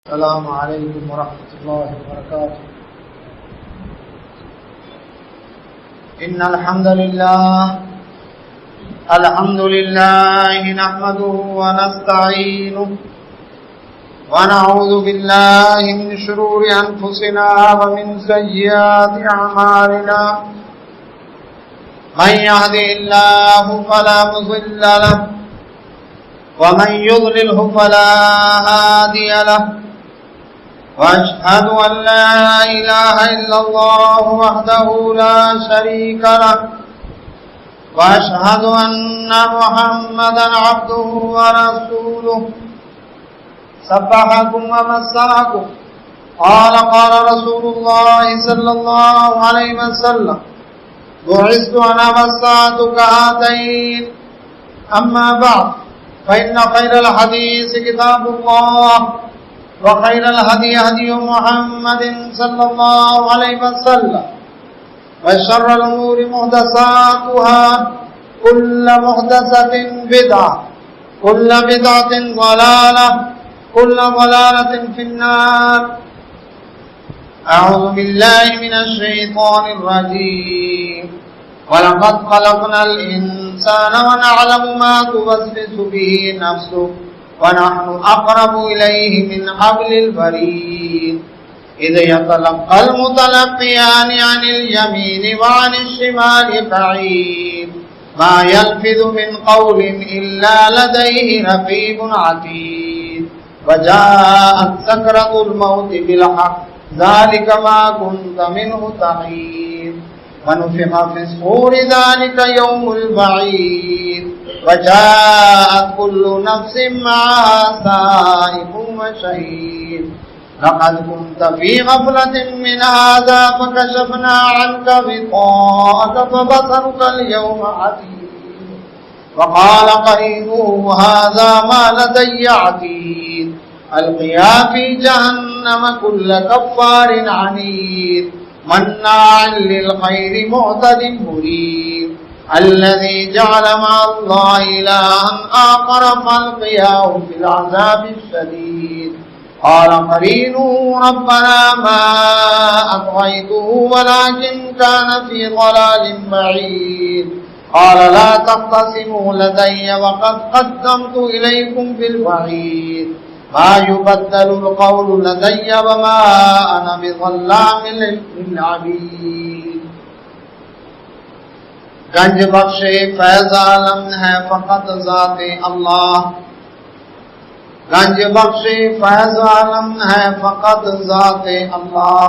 السلام علیکم ورحمۃ اللہ وبرکاتہ۔ ان الحمد للہ نحمده ونستعینه ونعوذ باللہ من شرور انفسنا ومن سیئات اعمالنا من يهده الله فلا مضل له ومن يضلله فلا هادي له وأشهد أن لا إله إلا الله وحده لا شريك له وأشهد أن محمدا عبده ورسوله صبحكم ومساكم قال رسول الله صلى الله عليه وسلم بعثت أنا والساعة كهاتين أما بعد فإن خير الحديث كتاب الله وخير الهدي هدي محمد صلى الله عليه وسلم وشر الأمور محدثاتها كل محدثة بدعة كل بدعة ضلالة كل ضلالة في النار أعوذ بالله من الشيطان الرجيم ولقد خلقنا الإنسان ونعلم ما توسوس به نفسه ونحن أقرب إليه من حبل الوريد إذ يتلقى المتلقيان عن اليمين وعن الشمال قعيد ما يلفظ من قول إلا لديه رقيب عتيد وجاءت سكرة الموت بالحق ذلك ما كنت منه تحيد ونفخ في الصور ذلك يوم البعيد وجاءت كل نفس معها سائق وشهيد لقد كنت في غفلة من هذا فكشفنا عنك غطاءك فبصرك اليوم حديد وقال قرينه هذا ما لدي عتيد ألقيا في جهنم كل كفار عنيد مناع للخير معتد مريب الذي جعل مع الله إلها آخر فألقياه في العذاب الشديد قال قرينه ربنا ما أطغيته ولكن كان في ضلال بعيد قال لا تختصموا لدي وقد قدمت إليكم بالوعيد ما يبدل القول لدي وما أنا بظلام للعبيد گنج بخش فیض عالم ہے فقط ذات اللہ گنج بخش فیض عالم ہے فقط ذات اللہ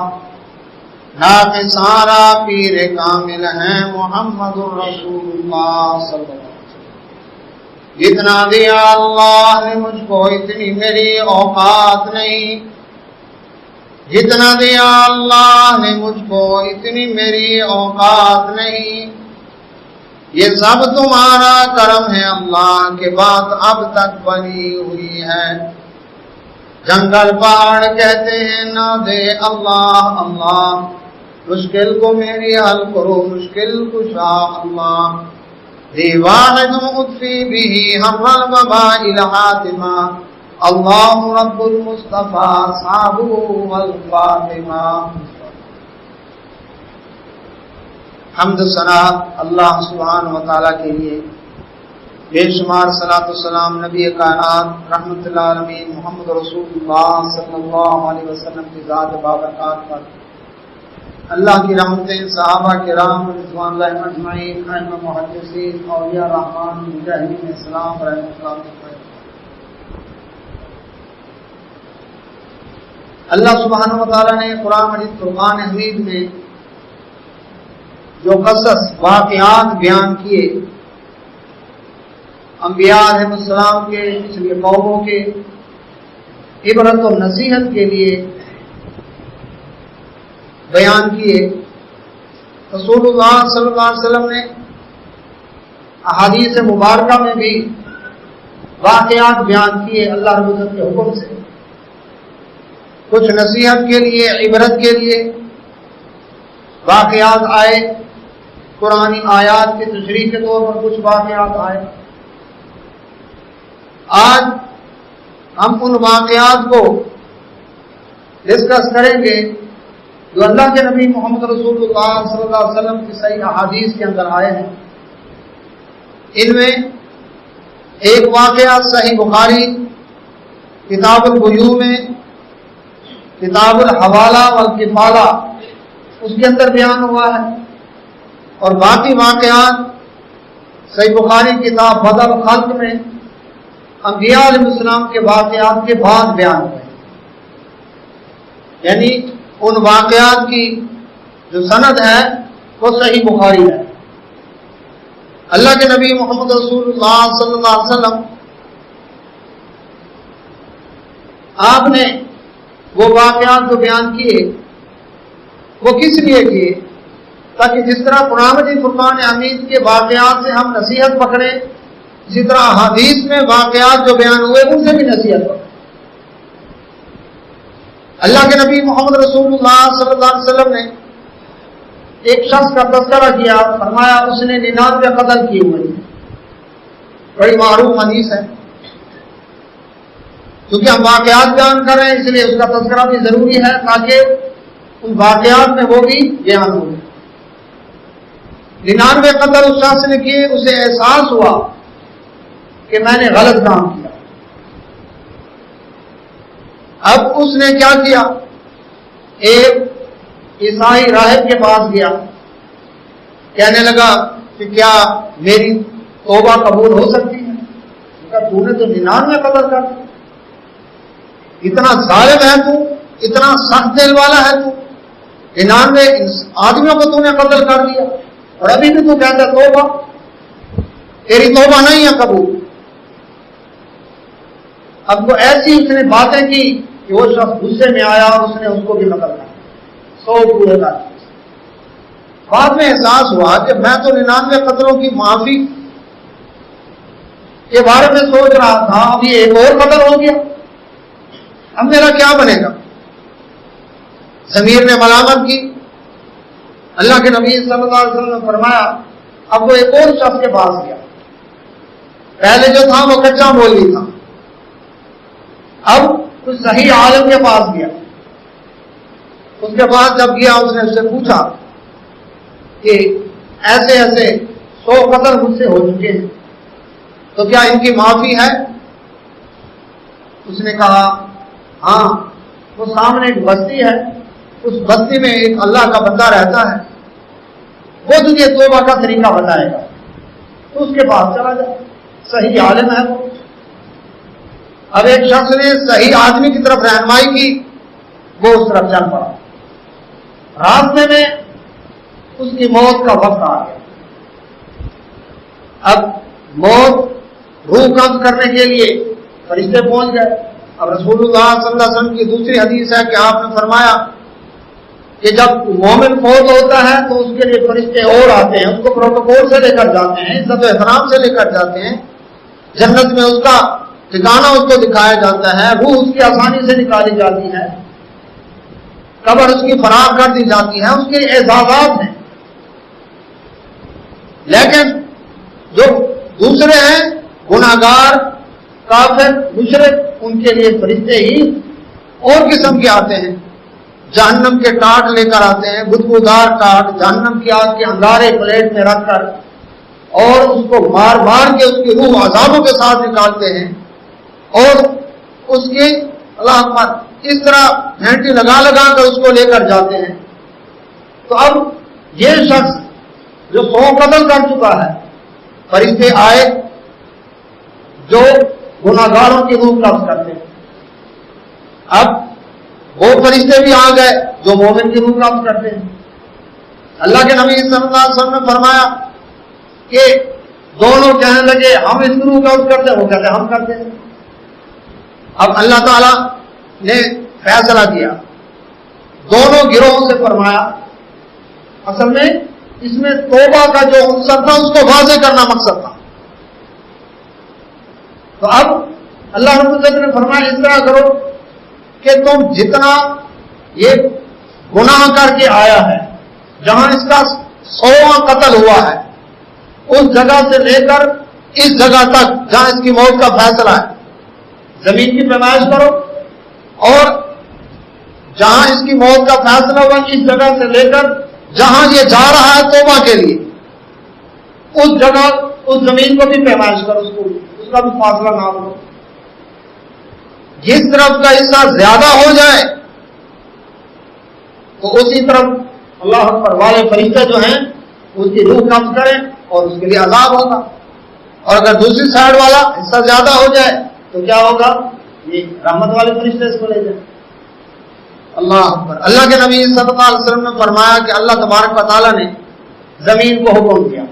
ناقصارا پیر کامل ہیں محمد الرسول اللہ صلی اللہ علیہ وسلم جتنا دیا اللہ نے مجھ کو اتنی میری اوقات نہیں جتنا دیا اللہ نے مجھ کو اتنی میری اوقات نہیں یہ سب تمہارا کرم ہے اللہ کے بات اب تک بنی ہوئی ہے جنگل پہاڑ کہتے ہیں نہ دے اللہ اللہ مشکل کو میری حل کرو مشکل کشا اللہ دیواحد مطفی بھی حر الوباء الحاتمہ اللہ رب المصطفیٰ صحابہ والفاطمہ حمد ثنا اللہ سبحانہ و تعالیٰ کے لیے بے شمار صلاۃ والسلام نبی کائنات رحمۃ اللہ علیہ محمد رسول اللہ صلی اللہ علیہ وسلم کی ذات بابرکات پر اللہ کی رحمتیں صحابہ کرام رضوان اللہ اجمعین ائمہ محدثین اولیاء رحمان مجاہدین اسلام رحمۃ اللہ علیہ اللہ سبحانہ و تعالیٰ نے قرآن مجید فرقان حمید میں جو قصص واقعات بیان کیے انبیاء علیہ السلام کے پچھلے قوموں کے عبرت و نصیحت کے لیے بیان کیے رسول اللہ صلی اللہ علیہ وسلم نے احادیث مبارکہ میں بھی واقعات بیان کیے اللہ رب العزت کے حکم سے کچھ نصیحت کے لیے عبرت کے لیے واقعات آئے قرآنی آیات کی تشریح کے طور پر کچھ واقعات آئے آج ہم ان واقعات کو ڈسکس کریں گے جو اللہ کے نبی محمد رسول اللہ صلی اللہ علیہ وسلم کی صحیح احادیث کے اندر آئے ہیں۔ ان میں ایک واقعہ صحیح بخاری کتاب البیوع میں کتاب الحوالہ والکفالہ اس کے اندر بیان ہوا ہے، اور باقی واقعات صحیح بخاری کتاب بدء الخلق میں انبیاء علیہ السلام کے واقعات کے بعد بیان ہوئے، یعنی ان واقعات کی جو سند ہے وہ صحیح بخاری ہے۔ اللہ کے نبی محمد رسول اللہ صلی اللہ علیہ وسلم آپ نے وہ واقعات جو بیان کیے وہ کس لیے کیے؟ تاکہ جس طرح قرآن مجید فرقان حمید کے واقعات سے ہم نصیحت پکڑیں، اسی طرح احادیث میں واقعات جو بیان ہوئے ان سے بھی نصیحت پکڑیں۔ اللہ کے نبی محمد رسول اللہ صلی اللہ علیہ وسلم نے ایک شخص کا تذکرہ کیا، فرمایا اس نے 99 قتل کیے ہوئے، بڑی معروف حدیث ہے۔ کیونکہ ہم واقعات بیان کر رہے ہیں اس لیے اس کا تذکرہ بھی ضروری ہے تاکہ ان واقعات میں وہ بھی بیان ہو۔ 99 قتل اس شخص نے کیے، اسے احساس ہوا کہ میں نے غلط کام کیا۔ اب اس نے کیا کیا؟ ایک عیسائی راہب کے پاس گیا، کہنے لگا کہ کیا میری توبہ قبول ہو سکتی ہے؟ کہا تو نے تو 99 قتل کر دیا، اتنا ظالم ہے تو، اتنا سخت دل والا ہے تو، 99 آدمیوں کو تو نے قتل کر دیا اور ابھی بھی تو کہتا توبہ، تیری توبہ نہیں ہے قبول۔ اب تو ایسی اس نے باتیں کی کہ وہ شخص غصے میں آیا اور اس نے اس کو بھی قتل کر دیا، 100 پورے کر دیا۔ بعد میں احساس ہوا کہ میں تو 99 قتلوں کی معافی کے بارے میں سوچ رہا تھا، اب یہ ایک اور قتل ہو گیا، اب میرا کیا بنے گا؟ ضمیر نے ملامت کی۔ اللہ کے نبی صلی اللہ علیہ وسلم نے فرمایا اب وہ ایک اور شخص کے پاس گیا، پہلے جو تھا وہ کچا مولوی تھا، اب کچھ صحیح عالم کے پاس گیا۔ اس کے بعد جب گیا اس نے اس سے پوچھا کہ ایسے ایسے 100 قتل مجھ سے ہو چکے ہیں تو کیا ان کی معافی ہے؟ اس نے کہا ہاں، وہ سامنے ایک بستی ہے، اس بستی میں ایک اللہ کا بندہ رہتا ہے، وہ تجھے توبہ کا طریقہ بتائے گا، تو اس کے پاس چلا جا، صحیح عالم ہے وہ۔ اب ایک شخص نے صحیح آدمی کی طرف رہنمائی کی، وہ اس طرف چل پڑا، راستے میں اس کی موت کا وقت آ گیا۔ اب موت روح قبض کرنے کے لیے فرشتے پہنچ گئے۔ اب رسول اللہ صلی اللہ علیہ وسلم کی دوسری حدیث ہے کہ آپ نے فرمایا کہ جب مومن فوت ہوتا ہے تو اس کے لیے فرشتے اور آتے ہیں، اس کو پروٹوکول سے لے کر جاتے ہیں، عزت و احترام سے لے کر جاتے ہیں، جنت میں اس کا ٹھکانہ اس کو دکھایا جاتا ہے، روح اس کی آسانی سے نکالی جاتی ہے، قبر اس کی فراغ کر دی جاتی ہے، اس کے اعزازات ہیں۔ لیکن جو دوسرے ہیں گناہگار، کافر، مشرک، ان کے لیے فرشتے ہی اور قسم کے آتے ہیں، جہنم کے ٹاٹ لے کر آتے ہیں، بدبودار ٹاٹ، جہنم کی آگ کے انگارے پلیٹ میں رکھ کر، اور اس کو مار مار کے اس کی روح عذابوں کے ساتھ نکالتے ہیں، اور اس کی اللہ اکبر اس طرح گھنٹی لگا لگا کر اس کو لے کر جاتے ہیں۔ تو اب یہ شخص جو 100 قتل کر چکا ہے، فرشتے آئے جو گناہگاروں کی روح قبض کرتے ہیں، اب وہ فرشتے بھی آ گئے جو مومن کی روح قبض کرتے ہیں۔ اللہ کے نبی صلی اللہ علیہ وسلم نے فرمایا کہ دونوں کہنے لگے ہم اس کی روح قبض کرتے ہیں، وہ کہتے ہیں ہم کرتے ہیں۔ اب اللہ تعالیٰ نے فیصلہ کیا، دونوں گروہوں سے فرمایا، اصل میں اس میں توبہ کا جو عنصر تھا اس کو واضح کرنا مقصد تھا۔ تو اب اللہ رب العزت نے فرمایا اس طرح کرو کہ تم جتنا یہ گناہ کر کے آیا ہے، جہاں اس کا 100واں قتل ہوا ہے، اس جگہ سے لے کر اس جگہ تک جہاں اس کی موت کا فیصلہ ہے، زمین کی پیمائش کرو اور جہاں اس کی موت کا فیصلہ ہوا اس جگہ سے لے کر جہاں یہ جا رہا ہے توبہ کے لیے، اس جگہ اس زمین کو بھی پیمائش کر، اس کا بھی فاصلہ نہ ہو، جس طرف کا حصہ زیادہ ہو جائے تو اسی طرف اللہ اکبر والے فرشتے جو ہیں اس کی روح قبض کریں اور اس کے لیے عذاب ہوگا، اور اگر دوسری سائڈ والا حصہ زیادہ ہو جائے تو کیا ہوگا؟ یہ رحمت والے فرشتے اس کو لے جائیں۔ اللہ اکبر۔ اللہ کے نبی صلی اللہ علیہ وسلم نے فرمایا کہ اللہ تبارک و تعالیٰ نے زمین کو حکم دیا،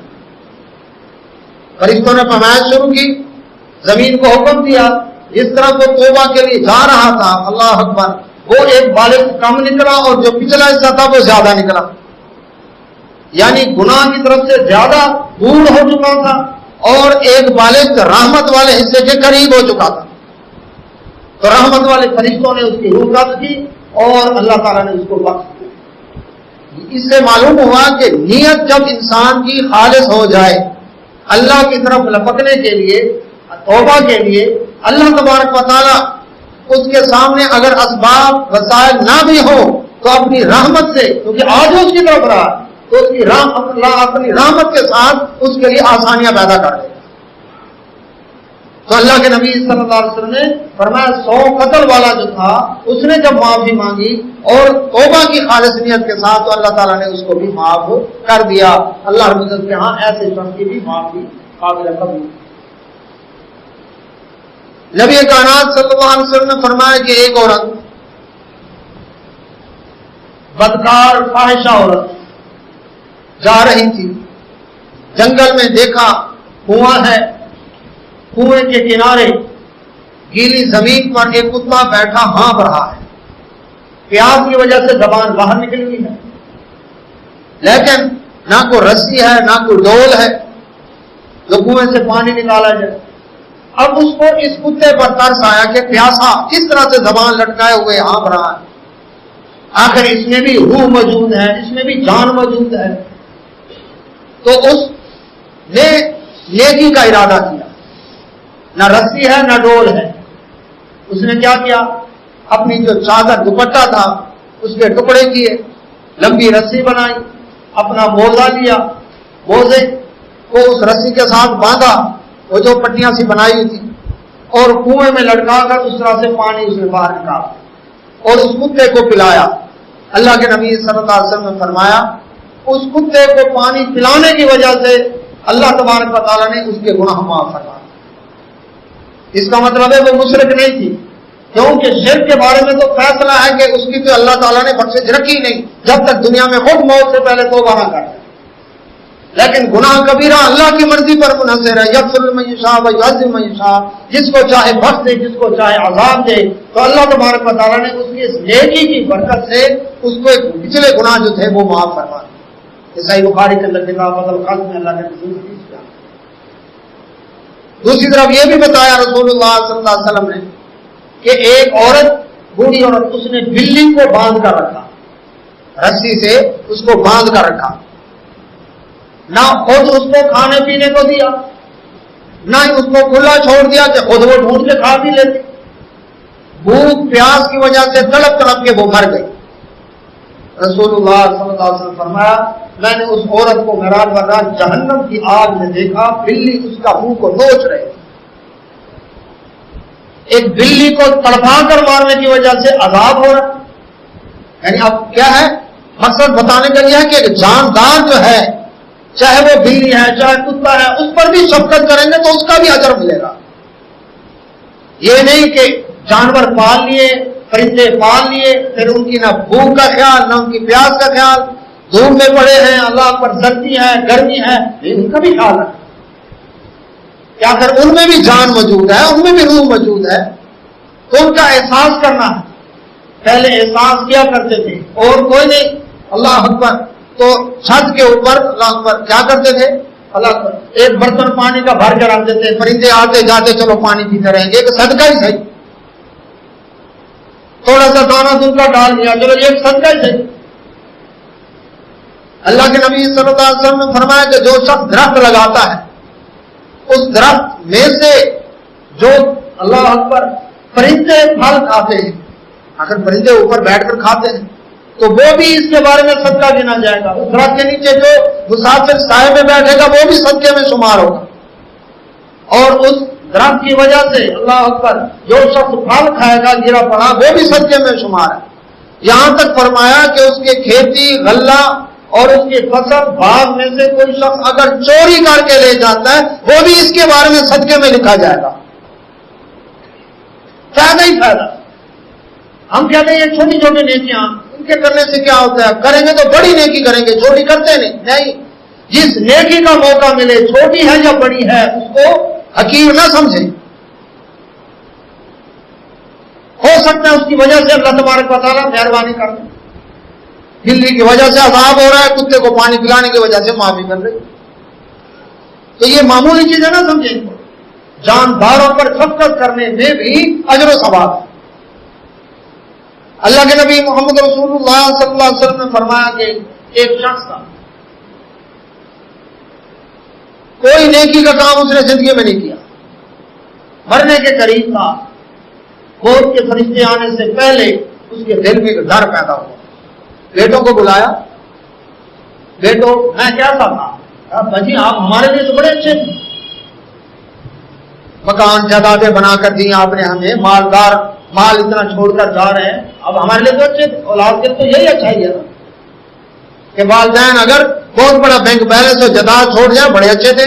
فرشتوں نے پیمائش شروع کی، زمین کو حکم دیا، جس طرح وہ توبہ کے لیے جا رہا تھا، اللہ اکبر، وہ ایک بالغ کم نکلا اور جو پچھلا حصہ تھا وہ زیادہ نکلا، یعنی گناہ کی طرف سے زیادہ دور ہو چکا تھا اور ایک بالغ رحمت والے حصے کے قریب ہو چکا تھا۔ تو رحمت والے فرشتوں نے اس کی روح قبض کی اور اللہ تعالیٰ نے اس کو بخش دیا۔ اس سے معلوم ہوا کہ نیت جب انسان کی خالص ہو جائے اللہ کی طرف لپکنے کے لیے، توبہ کے لیے، اللہ تبارک و تعالیٰ اس کے سامنے اگر اسباب وسائل نہ بھی ہو تو اپنی رحمت سے، کیونکہ آج اس کی طرف رہا تو اس کی اللہ اپنی رحمت کے ساتھ اس کے لیے آسانیاں پیدا کر دے گا۔ تو اللہ کے نبی صلی اللہ علیہ وسلم نے فرمایا 100 قتل والا جو تھا اس نے جب معافی مانگی اور توبہ کی خالص نیت کے ساتھ تو اللہ تعالیٰ نے اس کو بھی معاف کر دیا۔ اللہ رب العزت کے ہاں ایسے شخص کی بھی معافی قابل قبول۔ نبی کائنات صلی اللہ علیہ وسلم نے فرمایا کہ ایک عورت، بدکار فاحشہ عورت جا رہی تھی، جنگل میں دیکھا کنواں ہے، کنویں کے کنارے گیلی زمین پر ایک کتا بیٹھا ہانپ رہا ہے، پیاس کی وجہ سے زبان باہر نکل گئی ہے، لیکن نہ کوئی رسی ہے نہ کوئی ڈول ہے جو کنویں سے پانی نکالا جائے۔ اب اس کو اس کتے پر ترس آیا کہ پیاسا کس طرح سے زبان لٹکائے ہوئے ہانپ رہا ہے، آخر اس میں بھی روح موجود ہے، اس میں بھی جان موجود ہے۔ تو اس نے نیکی کا ارادہ کیا، نہ رسی ہے نہ ڈول ہے، اس نے کیا کیا؟ اپنی جو چادر دوپٹہ تھا اس کے ٹکڑے کیے، لمبی رسی بنائی، اپنا موزہ لیا، موزے کو اس رسی کے ساتھ باندھا، وہ جو پٹیاں سی بنائی ہوئی تھی، اور کنویں میں لٹکا کر اس طرح سے پانی اس میں باہر نکالا اور اس کتے کو پلایا۔ اللہ کے نبی صلی اللہ علیہ وسلم نے فرمایا اس کتے کو پانی پلانے کی وجہ سے اللہ تبارک و تعالیٰ نے اس کے گناہ معاف فرمائے۔ اس کا مطلب ہے وہ مشرک نہیں تھی، کیونکہ شرک کے بارے میں تو فیصلہ ہے کہ اس کی تو اللہ تعالیٰ نے بخشش رکھی نہیں جب تک دنیا میں خود موت سے پہلے توبہ نہ کرے، لیکن گناہ کبیرہ اللہ کی مرضی پر منحصر ہے، یغفر لمن یشاء ویعذب من یشاء، جس کو چاہے بخش دے جس کو چاہے عذاب دے۔ تو اللہ تبارک و تعالیٰ نے اس کی اس نیکی کی برکت سے اس کو ایک پچھلے گناہ جو تھے وہ معاف فرما دیے۔ صحیح بخاری کے اندر کتاب الخلق میں اللہ نے رسول کی کیا۔ دوسری طرف یہ بھی بتایا رسول اللہ صلی اللہ علیہ وسلم نے کہ ایک عورت، بوڑھی عورت، اس نے بلی کو باندھ کر رکھا، رسی سے اس کو باندھ کر رکھا، نہ خود اس کو کھانے پینے کو دیا، نہ ہی اس کو کھلا چھوڑ دیا کہ خود وہ ڈھونڈ کے کھا بھی لیتے۔ بھوک پیاس کی وجہ سے تڑپ تڑپ کے وہ مر گئی۔ رسول اللہ صلی اللہ علیہ وسلم فرمایا میں نے اس عورت کو معراج والا جہنم کی آگ میں دیکھا، بلی اس کا منہ کو نوچ رہے۔ ایک بلی کو تڑپا کر مارنے کی وجہ سے عذاب ہو رہا، یعنی اب کیا ہے مقصد بتانے کا یہ ہے کہ جاندار جو ہے، چاہے وہ بلی ہے چاہے کتا ہے، اس پر بھی شفقت کریں گے تو اس کا بھی اجر ملے گا۔ یہ نہیں کہ جانور پال لیے، پرندے پال لیے، پھر ان کی نہ بھوک کا خیال نہ ان کی پیاس کا خیال، دھوپ میں پڑے ہیں، اللہ پر سردی ہے گرمی ہے، ان کا بھی خیال رکھیں کیا کر ان میں بھی جان موجود ہے، ان میں بھی روح موجود ہے، تو ان کا احساس کرنا ہے۔ پہلے احساس کیا کرتے تھے اور کوئی نہیں، اللہ اکبر، تو چھت کے اوپر اللہ اکبر کیا کرتے تھے، اللہ اکبر، ایک برتن پانی کا بھر کر رکھتے تھے، پرندے آتے جاتے چلو پانی پیتے رہیں گے، ایک صدقہ ہی صحیح، تھوڑا سا دانا دن کا ڈال دیا چلو یہ ایک صدقہ ہی صحیح۔ اللہ کے نبی صلی اللہ علیہ وسلم نے فرمایا کہ جو شخص درخت لگاتا ہے اس درخت میں سے جو اللہ اکبر پرندے پھل کھاتے ہیں، آخر پرندے اوپر بیٹھ کر کھاتے ہیں، تو وہ بھی اس کے بارے میں صدقہ گنا جائے گا. اس درخت کے نیچے جو مسافر سائے میں بیٹھے گا وہ بھی صدقے میں شمار ہوگا. اور اس درخت کی وجہ سے اللہ اکبر جو شخص پھل کھائے گا گرا پڑا وہ بھی صدقے میں شمار ہے. یہاں تک فرمایا کہ اس کے کھیتی غلہ اور اس کی فصل باغ میں سے کوئی شخص اگر چوری کر کے لے جاتا ہے وہ بھی اس کے بارے میں صدقے میں لکھا جائے گا. فائدہ ہی فائدہ. ہم کہتے ہیں یہ چھوٹی چھوٹی نیکیاں ان کے کرنے سے کیا ہوتا ہے، کریں گے تو بڑی نیکی کریں گے، چھوٹی کرتے نہیں. جس نیکی کا موقع ملے چھوٹی ہے یا بڑی ہے اس کو حقیر نہ سمجھیں. ہو سکتا ہے اس کی وجہ سے اللہ تبارک و تعالیٰ مہربانی کر دیں. بلی کی وجہ سے عذاب ہو رہا ہے، کتے کو پانی پلانے کی وجہ سے معافی کر رہی. تو یہ معمولی چیزیں نہ سمجھیں. جانداروں پر شفقت کرنے میں بھی اجر و ثواب ہے. اللہ کے نبی محمد رسول اللہ صلی اللہ علیہ وسلم نے فرمایا کہ ایک شخص تھا، کوئی نیکی کا کام اس نے زندگی میں نہیں کیا، مرنے کے قریب تھا. موت کے فرشتے آنے سے پہلے اس کے دل میں ایک ڈر پیدا ہوا. بیٹوں کو بلایا، بیٹو میں کیسا تھا؟ بھائی آپ ہمارے لیے تو بڑے اچھے تھے، مکان جائیدادیں بنا کر دی آپ نے ہمیں، مالدار مال اتنا چھوڑ کر جا رہے ہیں، اب ہمارے لیے تو اچھے تھے. اولاد کے تو یہی اچھا ہی ہے نا کہ والدین اگر بہت بڑا بینک بیلنس اور جائیداد چھوڑ جائے بڑے اچھے تھے،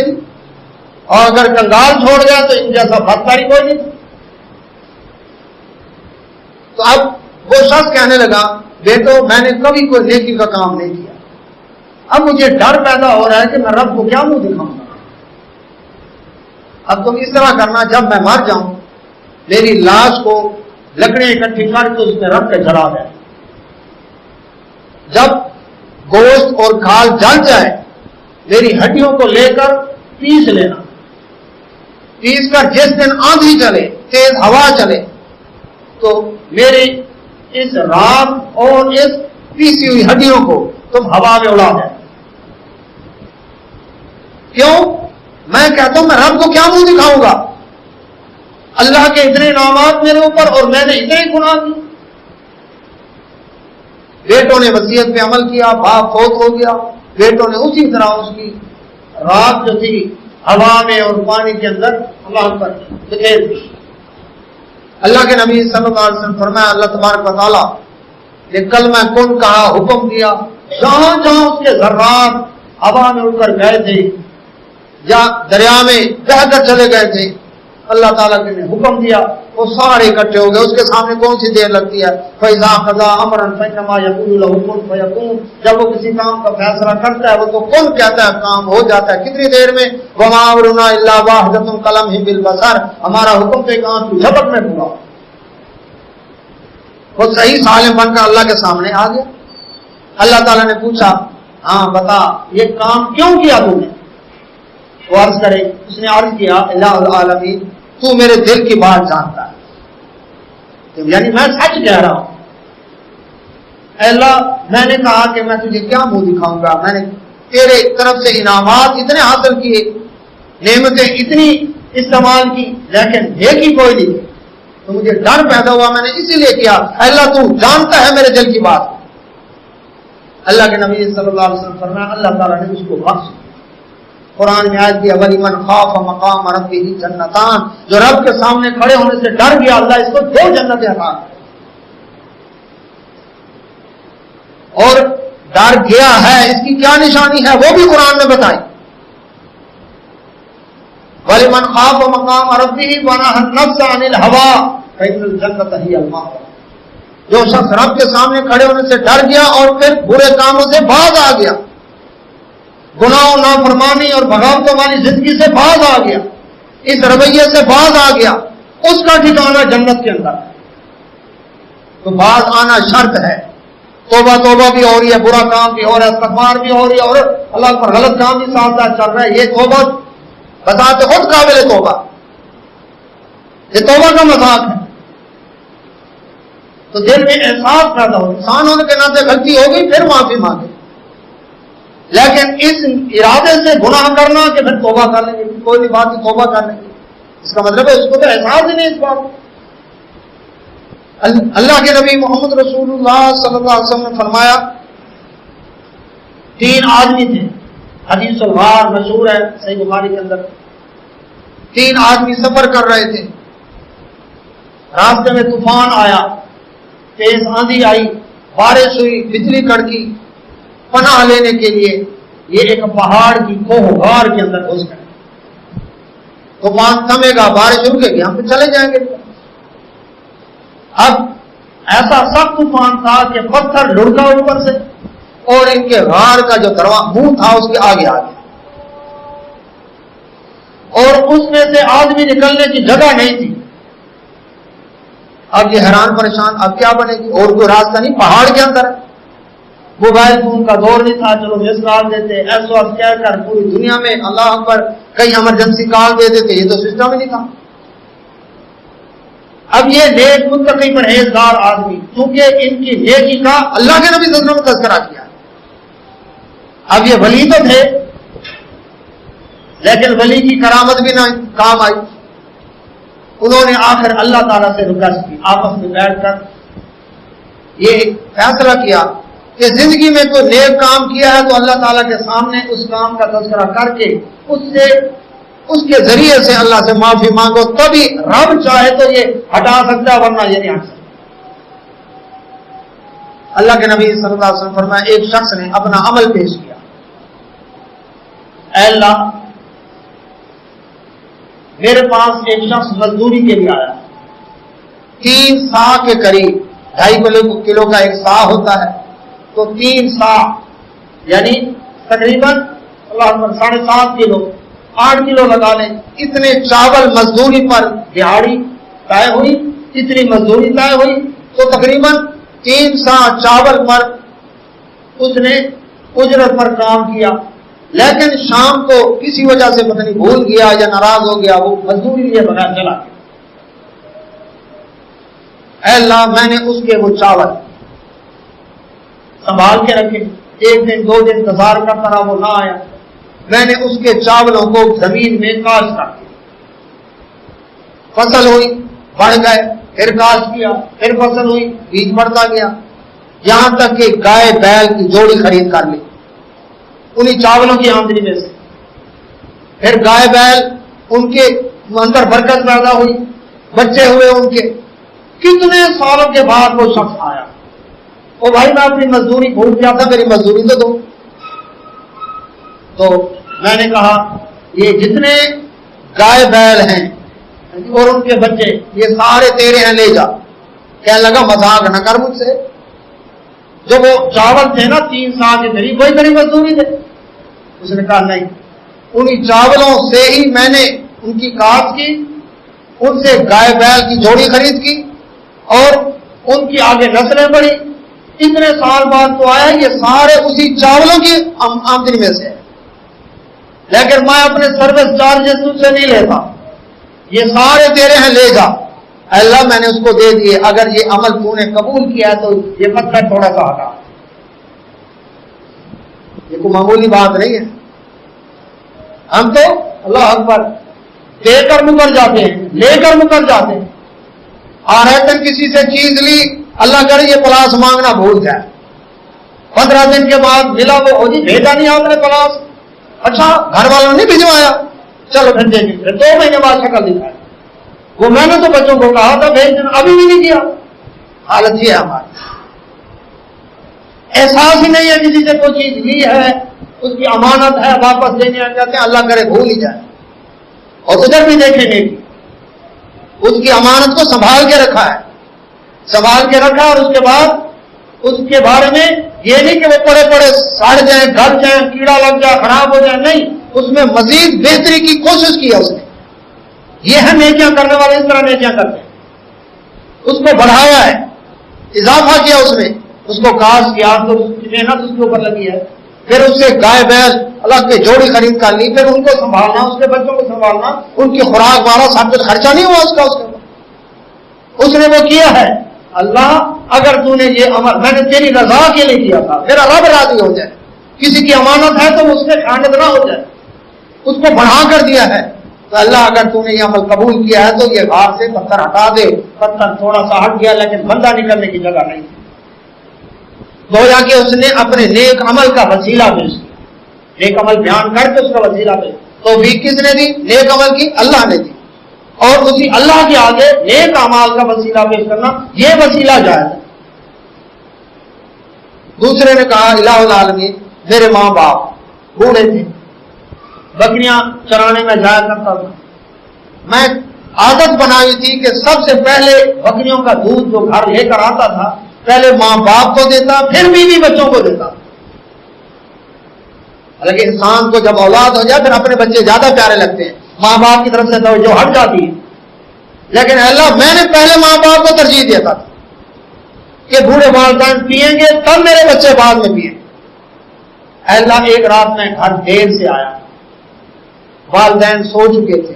اور اگر کنگال چھوڑ جائے تو ان جیسا بدکاری کوئی نہیں. تو اب وہ شخص کہنے لگا بیٹو میں نے کبھی کوئی نیکی کا کام نہیں کیا، اب مجھے ڈر پیدا ہو رہا ہے کہ میں رب کو کیا منہ دکھاؤں گا. اب تم اس طرح کرنا، جب میں مر جاؤں میری لاش کو لکڑیاں اکٹھی کر کے اس میں رکھ کے جلا دیں. جب گوشت اور کھال جل جائے میری ہڈیوں کو لے کر پیس لینا. پیس کر جس دن آندھی چلے تیز ہوا چلے تو میری اس رام اور اس پیسی ہوئی ہڈیوں کو تم ہوا میں اڑا دیں. کیوں؟ میں کہتا ہوں میں رب کو کیا منہ دکھاؤں گا؟ اللہ کے اتنے انعامات میرے اوپر اور میں نے اتنے گناہ کیے. بیٹوں نے وصیت پہ عمل کیا، باپ فوت ہو گیا، بیٹوں نے اسی طرح اس کی رات جو تھی ہوا میں اور پانی کے اندر اللہ پر بکھیر دی. اللہ کے نبی صلی اللہ علیہ وسلم فرمایا اللہ تبارک و تعالیٰ نے کلمہ کن کہا، حکم دیا، جہاں جہاں اس کے ذرات ہوا میں اڑ کر گئے تھے یا دریا میں بہہ کر چلے گئے تھے، اللہ تعالیٰ نے حکم دیا وہ سارے اکٹھے ہو گئے. اس کے سامنے کون سی دیر لگتی ہے؟ فَإِذَا قَضَىٰ أَمْرًا فَإِنَّمَا يَقُولُ لَهُ كُن فَيَكُونُ. جب وہ کسی کام کا فیصلہ کرتا ہے وہ تو کن کہتا ہے، کام ہو جاتا ہے. کتنی دیر میں؟ وَمَا أَمْرُنَا إِلَّا وَاحِدَةٌ كَلَمْحٍ بِالْبَصَرِ. ہمارا حکم تو ایک آنکھ کی جھپک میں پورا. وہ صحیح سالم بن کر اللہ کے سامنے آ گیا. اللہ تعالیٰ نے پوچھا ہاں بتا یہ کام کیوں کیا تم نے؟ وہ عرض کرے، اس نے عرض کیا الہ العالمین تو میرے دل کی بات جانتا ہے، یعنی میں سچ کہہ رہا ہوں. اے اللہ میں نے کہا کہ میں تجھے کیا منہ دکھاؤں گا، میں نے تیرے طرف سے انعامات اتنے حاصل کیے، نعمتیں اتنی استعمال کی، لیکن نیکی کوئی نہیں. تو مجھے ڈر پیدا ہوا، میں نے اسی لیے کیا. اے اللہ تو جانتا ہے میرے دل کی بات. اللہ کے نبی صلی اللہ علیہ وسلم فرمایا اللہ تعالیٰ نے اس کو بخش. قرآن میں آیت کی وَلِمَنْ خَافَ مَقَامَ رَبِّهِ جَنَّتَانِ. جو رب کے سامنے کھڑے ہونے سے ڈر گیا اللہ اس کو 2 جنتیں عطا کرے. اور ڈر گیا ہے اس کی کیا نشانی ہے وہ بھی قرآن میں بتائی. وَلِمَنْ خَافَ مَقَامَ رَبِّهِ وَنَهَى النَّفْسَ عَنِ الْهَوَىٰ فَإِنَّ الْجَنَّةَ هِيَ الْمَأْوَىٰ. جو شخص رب کے سامنے کھڑے ہونے سے ڈر گیا اور پھر برے کاموں سے باز آ گیا، گناہ و نافرمانی اور بغاوتوں والی زندگی سے باز آ گیا، اس رویے سے باز آ گیا، اس کا ٹھکانہ جنت کے اندر ہے. تو باز آنا شرط ہے. توبہ بھی ہو رہی ہے، برا کام بھی ہو رہا ہے، استغفار بھی ہو رہی ہے، اور اللہ پر غلط کام بھی ساتھ ساتھ چل رہا ہے. یہ توبہ بذات خود قابل توبہ، یہ توبہ کا مذاق ہے. تو دل میں احساس پیدا ہو، انسان ہونے کے ناطے غلطی ہو گئی پھر معافی مانگے. لیکن اس ارادے سے گناہ کرنا کہ پھر توبہ کر لیں گے، کوئی نہیں بات توبہ کر لیں گے، اس کا مطلب ہے اس کو تو احساس ہی نہیں اس بات. اللہ کے نبی محمد رسول اللہ صلی اللہ علیہ وسلم نے فرمایا 3 آدمی تھے، حدیث الغار مشہور ہے صحیح بخاری کے اندر. 3 آدمی سفر کر رہے تھے، راستے میں طوفان آیا، تیز آندھی آئی، بارش ہوئی، بجلی کڑکی. پناہ لینے کے لیے یہ ایک پہاڑ کی کوہ غار کے اندر گھس گئے. طوفان تھمے گا، بارش رکے گی، ہم تو چلے جائیں گے. اب ایسا سخت طوفان تھا کہ پتھر لڑکا اوپر سے اور ان کے غار کا جو منہ تھا اس کے آگے آ گیا، اور اس میں سے آدمی نکلنے کی جگہ نہیں تھی. اب یہ حیران پریشان، اب کیا بنے گی؟ اور کوئی راستہ نہیں، پہاڑ کے اندر. موبائل فون کا دور نہیں تھا، چلو میس کال دیتے، SOS کہہ کر پوری دنیا میں اللہ اکبر کئی ایمرجنسی کال دے دیتے، یہ تو سسٹم ہی نہیں تھا. اب یہ نیک متقی پرہیزگار آدمی، کیونکہ ان کی نیکی کا اللہ کے نبی صلی اللہ علیہ وسلم نے تذکرہ کیا. اب یہ ولی تو تھے، لیکن ولی کی کرامت بھی نہ کام آئی. انہوں نے آخر اللہ تعالیٰ سے ریکویسٹ کی، آپس میں بیٹھ کر یہ فیصلہ کیا کہ زندگی میں کوئی نیک کام کیا ہے تو اللہ تعالیٰ کے سامنے اس کام کا تذکرہ کر کے اس کے ذریعے سے اللہ سے معافی مانگو، تبھی رب چاہے تو یہ ہٹا سکتا ہے، ورنہ یہ نہیں ہٹ سکتا. اللہ کے نبی صلی اللہ علیہ وسلم فرمایا ایک شخص نے اپنا عمل پیش کیا، اے اللہ میرے پاس ایک شخص مزدوری کے لیے آیا، 3 سا کے قریب، 2.5 کلو کا ایک سا ہوتا ہے، تو 3 سا یعنی تقریباً 7.5 کلو، 8 کلو لگا لیں. اتنے چاول مزدوری پر دیہاڑی طے ہوئی، اتنی مزدوری طے ہوئی، تو تقریباً 3 سا چاول پر اس نے اجرت پر کام کیا. لیکن شام کو کسی وجہ سے پتہ نہیں بھول گیا یا ناراض ہو گیا، وہ مزدوری لیے بغیر چلا گیا. اے اللہ میں نے اس کے وہ چاول سنبھال کے رکھے، 1 دن 2 دن انتظار کرتا رہا، وہ نہ آیا. میں نے اس کے چاولوں کو زمین میں کاشت کر دیا، فصل ہوئی، بڑھ گئے، پھر کاشت کیا، پھر فصل ہوئی، بیج بڑھتا گیا، یہاں تک کہ گائے بیل کی جوڑی خرید کر لی انہی چاولوں کی آمدنی میں سے. پھر گائے بیل ان کے اندر برکت پیدا ہوئی، بچے ہوئے ان کے. کتنے سالوں کے بعد وہ شخص آیا، او بھائی میں اپنی مزدوری بھول گیا تھا، میری مزدوری تو دو. تو میں نے کہا یہ جتنے گائے بیل ہیں اور ان کے بچے یہ سارے تیرے ہیں، لے جا. کہنے لگا مذاق نہ کر مجھ سے، جو وہ چاول تھے نا 3 سال کے قریب، وہی میری مزدوری تھے. اس نے کہا نہیں، انہی چاولوں سے ہی میں نے ان کی کاشت کی، ان سے گائے بیل کی جوڑی خرید کی اور ان کی آگے نسلیں بڑھی. اتنے سال بعد تو آیا، یہ سارے اسی چاولوں کی آمدنی میں سے ہے، لیکن میں اپنے سروس چارجز تجھ سے نہیں لیتا، یہ سارے تیرے ہیں، لے جا. اللہ میں نے اس کو دے دیے، اگر یہ عمل تو نے قبول کیا تو یہ پتھر تھوڑا سا ہٹا. یہ کوئی معمولی بات نہیں ہے. ہم تو اللہ اکبر دے کر مکر جاتے ہیں، لے کر مکر جاتے ہیں. آرہتن کسی سے چیز لی، اللہ کرے یہ پلاس مانگنا بھول جائے، 15 دن کے بعد ملا، وہ ہو جی بھیجا نہیں آپ نے پلاس، اچھا گھر والوں نے بھجوایا، چلو پھر دے دیجیے. 2 مہینے بعد شکل دکھائی، وہ میں نے تو بچوں کو کہا تھا بھیج دینا، ابھی بھی نہیں کیا. حالت یہ ہے ہماری، احساس ہی نہیں ہے کسی سے کوئی چیز لی ہے، اس کی امانت ہے، واپس دینے کہتے ہیں اللہ کرے بھول ہی جائے. اور ادھر بھی دیکھیں گے اس کی امانت کو سنبھال کے رکھا ہے، سنبھال کے رکھا، اور اس کے بعد اس کے بارے میں یہ نہیں کہ وہ پڑے پڑے سڑ جائیں، گل جائیں، کیڑا لگ جائے، خراب ہو جائے، نہیں، اس میں مزید بہتری کی کوشش کی ہے اس نے. یہ ہے نیکیاں کرنے والے اس طرح نیکیاں کرتے ہیں. اس کو بڑھایا ہے، اضافہ کیا اس میں، اس کو کاشت کیا تو اس کی محنت اس کے اوپر لگی ہے. پھر اس سے گائے بیل اللہ کے جوڑی خرید کر لی، پھر ان کو سنبھالنا، اس کے بچوں کو سنبھالنا، ان کی خوراک وارا سب کچھ خرچہ نہیں ہوا اس کا، اس نے وہ کیا ہے. اللہ اگر تو نے یہ عمل میں نے تیری رضا کے لیے کیا تھا، میرا رب راضی ہو جائے. کسی کی امانت ہے تو اس سے خیانت نہ ہو جائے، اس کو بڑھا کر دیا ہے تو اللہ اگر تو نے یہ عمل قبول کیا ہے تو یہ غار سے پتھر ہٹا دے. پتھر تھوڑا سا ہٹ گیا لیکن بندہ نکلنے کی جگہ نہیں. گویا کہ اس نے اپنے نیک عمل کا وسیلہ پیش کیا. نیک عمل بیان کر کے اس کا وسیلہ پیش. تو بھی کس نے دی؟ نیک عمل کی اللہ نے دی. اور اسی اللہ کے آگے نیک اعمال کا وسیلہ پیش کرنا یہ وسیلہ جائز ہے. دوسرے نے کہا الہ العالمین میرے ماں باپ بوڑھے تھے, بکریاں چرانے میں جایا کرتا تھا. میں عادت بنائی تھی کہ سب سے پہلے بکریوں کا دودھ جو گھر لے کر آتا تھا پہلے ماں باپ کو دیتا پھر بیوی بچوں کو دیتا. حالانکہ انسان کو جب اولاد ہو جائے پھر اپنے بچے زیادہ پیارے لگتے ہیں, ماں باپ کی طرف سے توجہ ہٹ جاتی ہے. لیکن اللہ میں نے پہلے ماں باپ کو ترجیح دیتا تھا کہ بوڑھے والدین پیئیں گے تب میرے بچے بعد میں پیئیں. اللہ ایک رات میں گھر دیر سے آیا, والدین سو چکے تھے.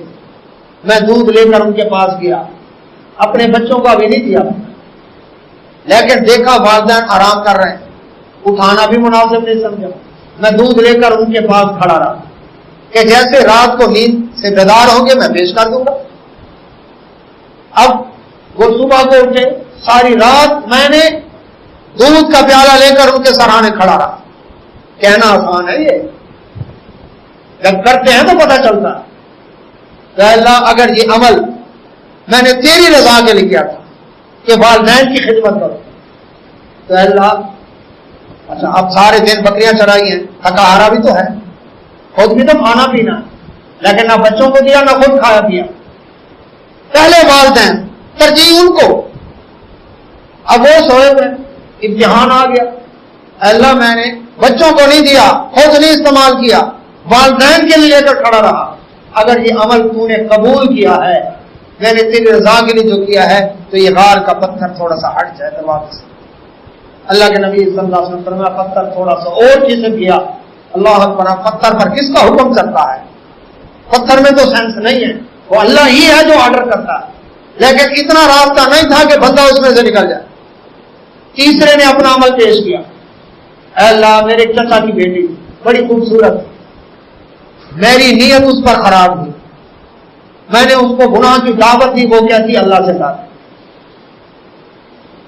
میں دودھ لے کر ان کے پاس گیا, اپنے بچوں کو ابھی نہیں دیا لیکن دیکھا والدین آرام کر رہے ہیں, اٹھانا بھی مناسب نہیں سمجھا. میں دودھ لے کر ان کے پاس کھڑا رہا کہ جیسے رات کو نیند سے بیدار ہوں گے میں پیش کر دوں گا. اب وہ صبح کو اٹھے, ساری رات میں نے دودھ کا پیالہ لے کر ان کے سرانے کھڑا رہا. کہنا آسان ہے, یہ جب کرتے ہیں تو پتہ چلتا. تو اللہ اگر یہ عمل میں نے تیری رضا کے لیے کیا تھا کہ والدین کی خدمت کرو, تو اللہ اچھا اب سارے دن بکریاں چرائی ہیں, تھکا ہارا بھی تو ہے, خود بھی تو کھانا پینا, لیکن نہ بچوں کو دیا نہ خود کھایا پیا. پہلے والدین ترجیح ان کو. اب وہ سوئے ہوئے, امتحان آ گیا. اللہ میں نے بچوں کو نہیں دیا, خود نہیں استعمال کیا, والدین کے لیے لے کر کھڑا رہا. اگر یہ عمل تو نے قبول کیا ہے, میں نے تیری رضا کے لیے جو کیا ہے, تو یہ غار کا پتھر تھوڑا سا ہٹ جائے دروازے سے. اللہ کے نبی صلی اللہ علیہ وسلم فرمایا پتھر تھوڑا سا اور جسم کیا. اللہ اکبر, پتھر پر کس کا حکم چلتا ہے؟ پتھر میں تو سینس نہیں ہے, وہ اللہ ہی ہے جو آرڈر کرتا ہے. لیکن اتنا راستہ نہیں تھا کہ بندہ اس میں سے نکل جائے. تیسرے نے اپنا عمل پیش کیا, اے اللہ میرے چچا کی بیٹی بڑی خوبصورت, میری نیت اس پر خراب ہوئی, میں نے اس کو گناہ کی دعوت دی, وہ کیا تھی اللہ سے بات.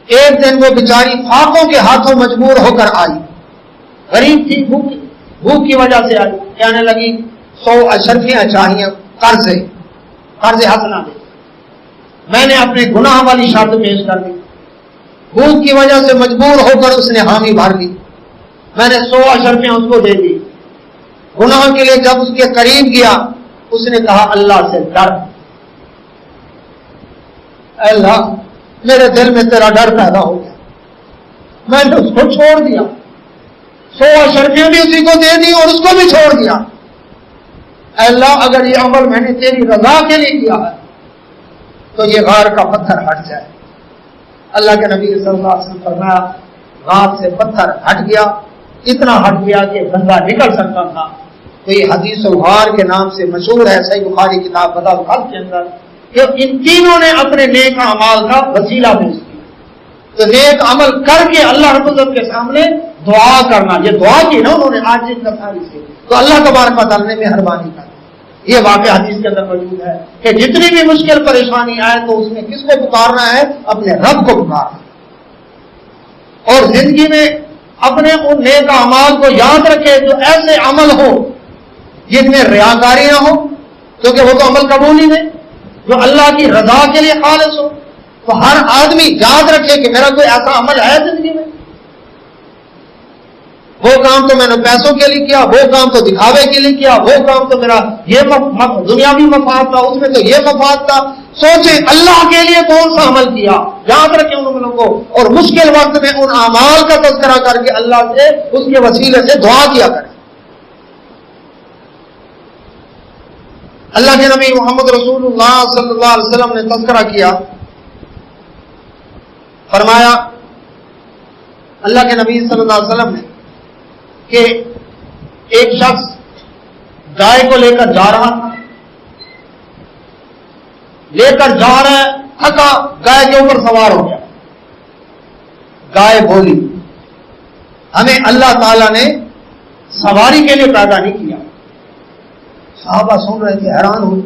ایک دن وہ بیچاری فاقوں کے ہاتھوں مجبور ہو کر آئی, غریب تھی, بھوک کی وجہ سے آئی. کہنے لگی 100 اشرفیاں چاہیے قرض حسنہ دے. میں نے اپنے گناہ والی شرط پیش کر دی. بھوک کی وجہ سے مجبور ہو کر اس نے حامی بھر لی. میں نے 100 اشرفیاں اس کو دے دی. گناہ کے لیے جب اس کے قریب گیا اس نے کہا اللہ سے ڈر. اللہ میرے دل میں تیرا ڈر پیدا ہو گیا, میں نے اس کو چھوڑ دیا. 100 اشرفیاں بھی اسی کو دے دی اور اس کو بھی چھوڑ دیا. اللہ اگر یہ عمل میں نے تیری رضا کے لیے کیا ہے تو یہ غار کا پتھر ہٹ جائے. اللہ کے نبی صلی اللہ علیہ وسلم فرمایا غار سے پتھر ہٹ گیا, اتنا ہٹ گیا کہ بندہ نکل سکتا تھا. تو یہ حدیث الغار کے نام سے مشہور ہے صحیح بخاری کتاب بدل الخلق کے اندر, کہ ان تینوں نے اپنے نیک اعمال کا وسیلہ پیش کیا. تو نیک عمل کر کے اللہ رب العزت کے سامنے دعا کرنا, یہ دعا کی نا انہوں نے آج جس کثاری سے, تو اللہ تبارک و تعالی نے مہربانی کر. یہ واقعہ حدیث کے اندر موجود ہے کہ جتنی بھی مشکل پریشانی آئے تو اس میں کس کو پکارنا ہے؟ اپنے رب کو پکارنا. اور زندگی میں اپنے ان نیک اعمال کو یاد رکھے جو ایسے عمل ہو جن میں ریاکاری نہ ہو, کیونکہ وہ تو عمل قبول ہی نہیں, جو اللہ کی رضا کے لیے خالص ہو. تو ہر آدمی یاد رکھے کہ میرا کوئی ایسا عمل ہے زندگی میں, وہ کام تو میں نے پیسوں کے لیے کیا, وہ کام تو دکھاوے کے لیے کیا, وہ کام تو میرا یہ دنیاوی مفاد تھا, اس میں تو یہ مفاد تھا. سوچیں اللہ کے لیے کون سا عمل کیا, یاد رکھیں ان عملوں کو, اور مشکل وقت میں ان اعمال کا تذکرہ کر کے اللہ سے اس کے وسیلے سے دعا کیا کریں. اللہ کے نبی محمد رسول اللہ صلی اللہ علیہ وسلم نے تذکرہ کیا, فرمایا اللہ کے نبی صلی اللہ علیہ وسلم نے کہ ایک شخص گائے کو لے کر جا رہا تھا, تھکا, گائے کے اوپر سوار ہو گیا. گائے بولی, ہمیں اللہ تعالی نے سواری کے لیے پیدا نہیں کیا. صحابہ سن رہے تھے, حیران ہوئے,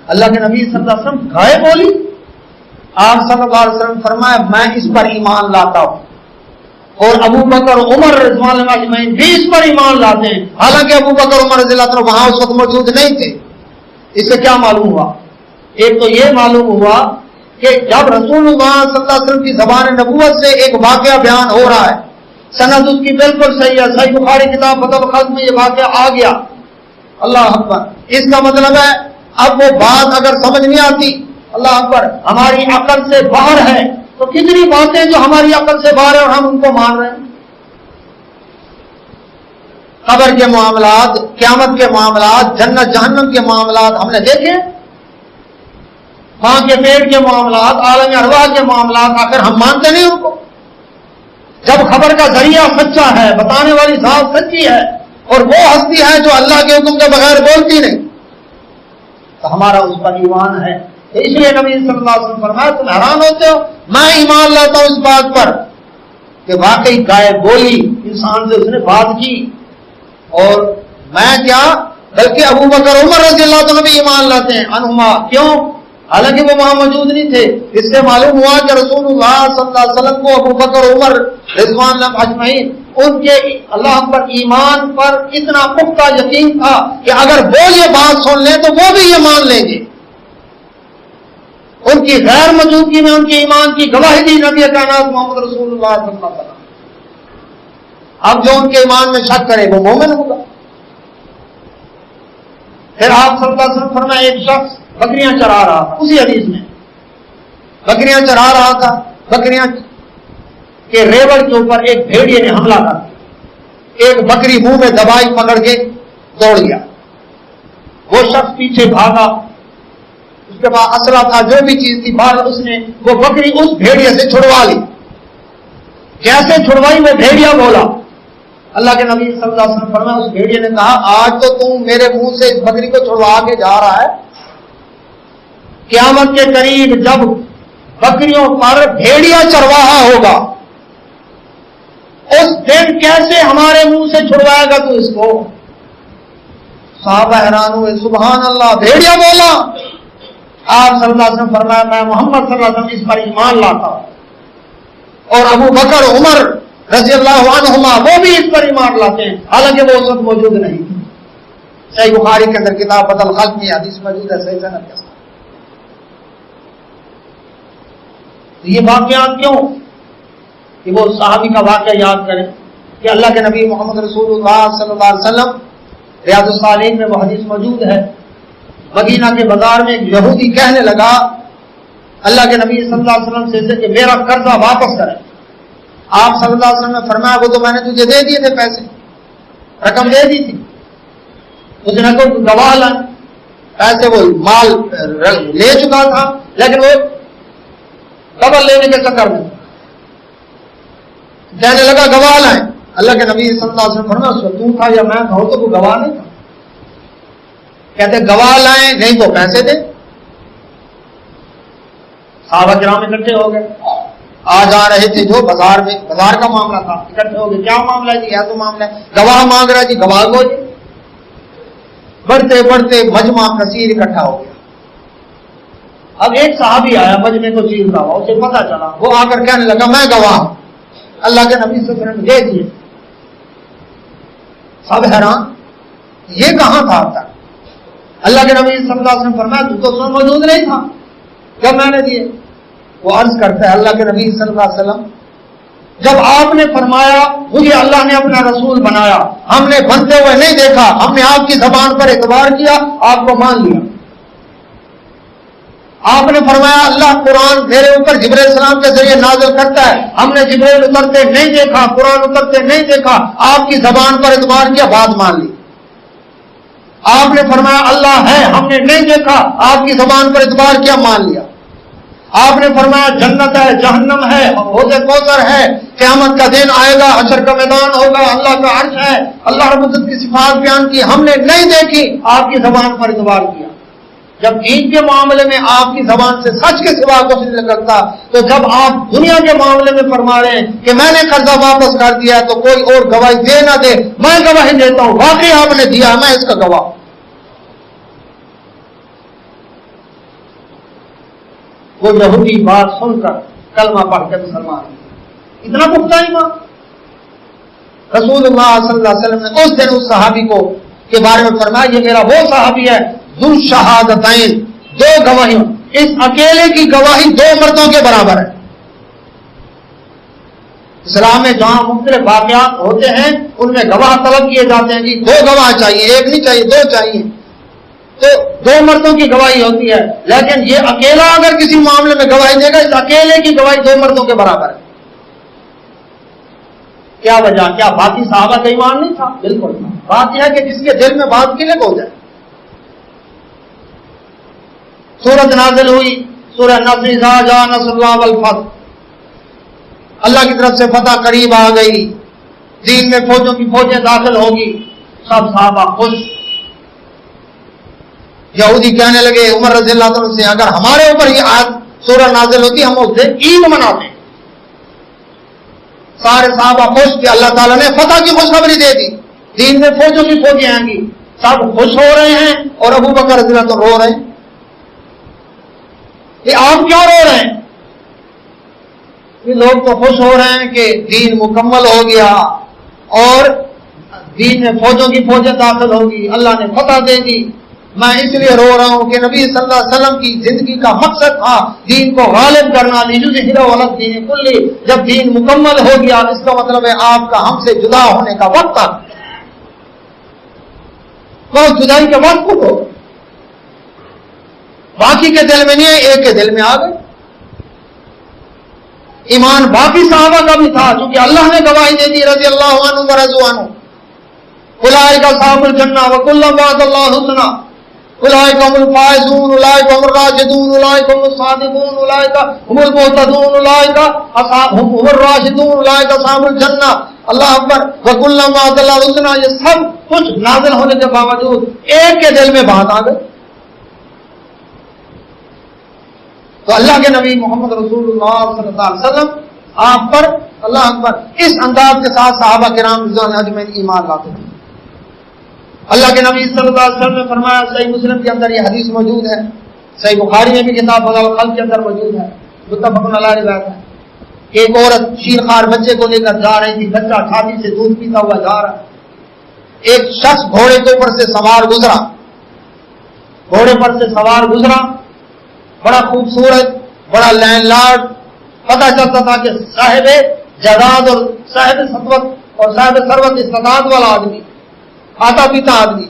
اللہ کے نبی صلی اللہ علیہ وسلم گائے بولی؟ آپ صلی اللہ علیہ وسلم فرمایا میں اس پر ایمان لاتا ہوں، اور ابو بکر عمر رضوان اللہ اجمعین بھی اس پر ایمان لاتے ہیں، حالانکہ ابو بکر عمر رضی اللہ عنہ وہاں اس وقت موجود نہیں تھے۔ اس سے کیا معلوم ہوا؟ ایک تو یہ معلوم ہوا کہ جب رسول اللہ صلی اللہ علیہ وسلم کی زبان نبوت سے ایک واقعہ بیان ہو رہا ہے، سند اس کی بالکل صحیح ہے، صحیح بخاری کتاب فتح الخلق میں یہ واقعہ آ گیا، اللہ اکبر، اس کا مطلب ہے اب وہ بات اگر سمجھ نہیں آتی، اللہ اکبر، ہماری عقل سے باہر ہے، تو کتنی باتیں جو ہماری عقل سے باہر ہے اور ہم ان کو مان رہے ہیں۔ قبر کے معاملات، قیامت کے معاملات، جنت جہنم کے معاملات ہم نے دیکھے، ماں کے پیٹ کے معاملات، عالم ارواح کے معاملات، آخر ہم مانتے نہیں ان کو؟ جب خبر کا ذریعہ سچا ہے، بتانے والی ذات سچی ہے، اور وہ ہستی ہے جو اللہ کے حکم کے بغیر بولتی نہیں، تو ہمارا اس پر ایمان ہے۔ تو اس لیے نبی صلی اللہ علیہ وسلم فرمایا تم حیران ہوتے ہو، میں ایمان لاتا ہوں اس بات پر کہ واقعی گائے بولی، انسان سے اس نے بات کی، اور میں کیا بلکہ ابو بکر عمر رضی اللہ عنہ بھی ایمان لاتے ہیں عنہما، کیوں؟ حالانکہ وہ وہاں موجود نہیں تھے۔ اس سے معلوم ہوا کہ رسول اللہ صلی اللہ علیہ وسلم کو ابو بکر عمر رضوان اللہ اجمعین ان کے اللہ پر ایمان پر اتنا پختہ یقین تھا کہ اگر وہ یہ بات سن لیں تو وہ بھی یہ مان لیں گے۔ ان کی غیر موجودگی میں ان کے ایمان کی گواہی دی نبی کائنات محمد رسول اللہ صلی اللہ علیہ وسلم۔ اب جو ان کے ایمان میں شک کرے وہ مومن ہوگا۔ پھر آپ صلی اللہ علیہ وسلم فرمائے ایک شخص بکریاں چرا رہا تھا، اسی حدیث میں بکریاں چرا رہا تھا، بکریاں کے ریوڑ کے اوپر ایک بھیڑیے نے حملہ کر دیا، ایک بکری منہ میں دبائی پکڑ کے دوڑ گیا، وہ شخص پیچھے بھاگا، اس کے بعد اسلحہ تھا، جو بھی چیز تھی، باہر اس نے وہ بکری اس بھیڑیے سے چھڑوا لی۔ کیسے چھڑوائی؟ وہ بھیڑیا بولا، اللہ کے نبی صلی اللہ علیہ وسلم فرمایا اس بھیڑیے نے کہا آج تو تم میرے منہ سے اس بکری کو چھڑوا کے جا رہا ہے، قیامت کے قریب جب بکریوں پر بھیڑیا چرواہا ہوگا اس دن کیسے ہمارے منہ سے چھڑوائے گا تو اس کو؟ صحابہ حیران ہوئے، سبحان اللہ، بھیڑیا بولا۔ آپ صلی اللہ علیہ وسلم فرمایا میں محمد صلی اللہ علیہ وسلم اس پر ایمان لاتا ہوں، اور ابو بکر عمر رضی اللہ عنہما وہ بھی اس پر ایمان لاتے ہیں، حالانکہ وہ اس وقت موجود نہیں تھے۔ صحیح بخاری کے اندر کتاب فتح الخلق میں حدیث موجود ہے، صحیح سند کے ساتھ۔ تو یہ واقعات کیوں کہ وہ صحابی کا واقعہ یاد کریں کہ اللہ کے نبی محمد رسول اللہ صلی اللہ علیہ وسلم، ریاض الصالحین میں وہ حدیث موجود ہے، مدینہ کے بازار میں ایک یہودی کہنے لگا اللہ کے نبی صلی اللہ علیہ وسلم سے کہ میرا قرضہ واپس کریں۔ آپ صلی اللہ علیہ وسلم نے فرمایا وہ تو میں نے تجھے دے دیے تھے، پیسے رقم دے دی تھی، اس نے تو گواہ لائیں، پیسے وہ مال لے چکا تھا لیکن وہ ڈبل لینے کے چکر میں کہنے لگا گواہ لائیں۔ اللہ کے نبی صلی اللہ علیہ وسلم فرمایا اس وقت تو تھا یا میں تھا تو وہ گواہ نہیں تھا، کہتے گواہ لائیں نہیں تو پیسے دیں۔ صحابہ کرام اکٹھے ہو گئے، آ جا رہے تھے جو بازار میں، بازار کا معاملہ تھا، اکٹھے ہو گئے، کیا معاملہ ہے جی؟ یا تو معاملہ ہے گواہ مانگ رہا جی، گواہ کو جی۔ بڑھتے بڑھتے مجمع کثیر اکٹھا ہو گیا۔ اب ایک صحابی آیا مجمع کو چیز رہا، اسے پتا چلا، وہ آ کر کہنے لگا میں گواہ ہوں، اللہ کے نبی صلی اللہ علیہ وسلم دے دیے۔ سب حیران، یہ کہاں تھا اب تک؟ اللہ کے نبی صلی اللہ علیہ وسلم فرمایا تو اس میں موجود نہیں تھا جب میں نے دیے۔ وہ عرض کرتا ہے اللہ کے نبی صلی اللہ علیہ وسلم جب آپ نے فرمایا مجھے اللہ نے اپنا رسول بنایا، ہم نے بنتے ہوئے نہیں دیکھا، ہم نے آپ کی زبان پر اعتبار کیا، آپ کو مان لیا۔ آپ نے فرمایا اللہ قرآن میرے اوپر جبرائیل السلام کے ذریعے نازل کرتا ہے، ہم نے جبرائیل اترتے نہیں دیکھا، قرآن اترتے نہیں دیکھا، آپ کی زبان پر اعتبار کیا، بات مان لی۔ آپ نے فرمایا اللہ ہے، ہم نے نہیں دیکھا، آپ کی زبان پر اعتبار کیا، مان لیا۔ آپ نے فرمایا جنت ہے، جہنم ہے، حوض کوثر ہے، قیامت کا دن آئے گا، حشر کا میدان ہوگا، اللہ کا عرش ہے، اللہ رب العزت کی صفات بیان کی، ہم نے نہیں دیکھی، آپ کی زبان پر اعتبار کیا۔ جب دین کے معاملے میں آپ کی زبان سے سچ کے سوا کچھ نہیں نکلتا، تو جب آپ دنیا کے معاملے میں فرما رہے ہیں کہ میں نے قرضہ واپس کر دیا تو کوئی اور گواہی دے نہ دے، میں گواہی دیتا ہوں واقعی آپ نے دیا، میں اس کا گواہ ہوں۔ وہ یہودی بات سن کر کلمہ پڑھ کے مسلمان ہوئے. اتنا پختہ ایمان. رسول اللہ صلی اللہ علیہ وسلم نے اس دن اس صحابی کو کے بارے میں فرمایا یہ میرا وہ صحابی ہے ذو شہادتین، دو گواہیوں. اس اکیلے کی گواہی دو مردوں کے برابر ہے. اسلام میں جہاں مختلف واقعات ہوتے ہیں ان میں گواہ طلب کیے جاتے ہیں. جی دو گواہ چاہیے، ایک نہیں چاہیے، دو چاہیے. تو دو مردوں کی گواہی ہوتی ہے، لیکن یہ اکیلا اگر کسی معاملے میں گواہی دے گا، اس اکیلے کی گواہی دو مردوں کے برابر ہے. کیا وجہ؟ کیا باقی صحابہ کا ایمان نہیں تھا؟ بالکل. بات یہ ہے کہ جس کے دل میں بات کلک ہو جائے. سورت نازل ہوئی، سورہ نصر، اذا جاء نصر اللہ والفتح، اللہ کی طرف سے فتح قریب آ گئی، دین میں فوجوں کی فوجیں داخل ہوگی. سب صحابہ خوش. یہودی کہنے لگے عمر رضی اللہ عنہ سے اگر ہمارے اوپر یہ آیت سورہ نازل ہوتی ہم اس دن عید مناتے. سارے صحابہ خوش کہ اللہ تعالیٰ نے فتح کی خوشخبری دے دی، دین میں فوجوں کی فوجیں آئیں گی. سب خوش ہو رہے ہیں اور ابو بکر رضی اللہ عنہ رو رہے ہیں. یہ آپ کیوں رو رہے ہیں؟ یہ لوگ تو خوش ہو رہے ہیں کہ دین مکمل ہو گیا اور دین میں فوجوں کی فوجیں داخل ہوگی، اللہ نے فتح دے دی. میں اس لیے رو رہا ہوں کہ نبی صلی اللہ علیہ وسلم کی زندگی کا مقصد تھا دین کو غالب کرنا. لیظہرہ علی الدین کلہ، جب دین مکمل ہو گیا اس کا مطلب ہے آپ کا ہم سے جدا ہونے کا وقت آ گیا. بہت جدائی کے وقت کو باقی کے دل میں نہیں ہے، ایک کے دل میں آ گئے. ایمان باقی صحابہ کا بھی تھا کیونکہ اللہ نے گواہی دے دی رضی اللہ عنہ ورضوا عنہ. اولئک اصحاب الجنہ وکلا وعد اللہ الحسنی اولئک هم الفائزون اولئک هم الراشدون اولئک هم الصادقون اولئک هم المهتدون اولئک هم الراشدون اولئک اصحاب الجنہ. اللہ اکبر. وکلا وعد اللہ الحسنی. یہ سب کچھ نازل ہونے کے باوجود ایک کے دل میں بات آ گئی. تو اللہ کے نبی محمد رسول اللہ صلی اللہ علیہ وسلم آپ پر اللہ اکبر اس انداز کے ساتھ صحابہ کرام رضوان اجمعین ایمان لاتے تھے. اللہ کے نبی صلی اللہ علیہ وسلم نے فرمایا، صحیح مسلم کے اندر یہ حدیث موجود ہے، صحیح بخاری میں بھی کتاب فضائل الخلق کے اندر موجود ہے، متفق علیہ روایت ہے کہ ایک عورت شیرخوار بچے کو لے کر جا رہی تھی. بچہ چھاتی سے دودھ پیتا ہوا جا رہا. ایک شخص گھوڑے کے اوپر سے سوار گزرا، گھوڑے پر سے سوار گزرا، بڑا خوبصورت، بڑا لین لاڈ. پتہ چلتا تھا کہ صاحب جداد اور صاحب سطوت اور صاحب ثروت استطاعت والا آدمی، کھاتا پیتا آدمی.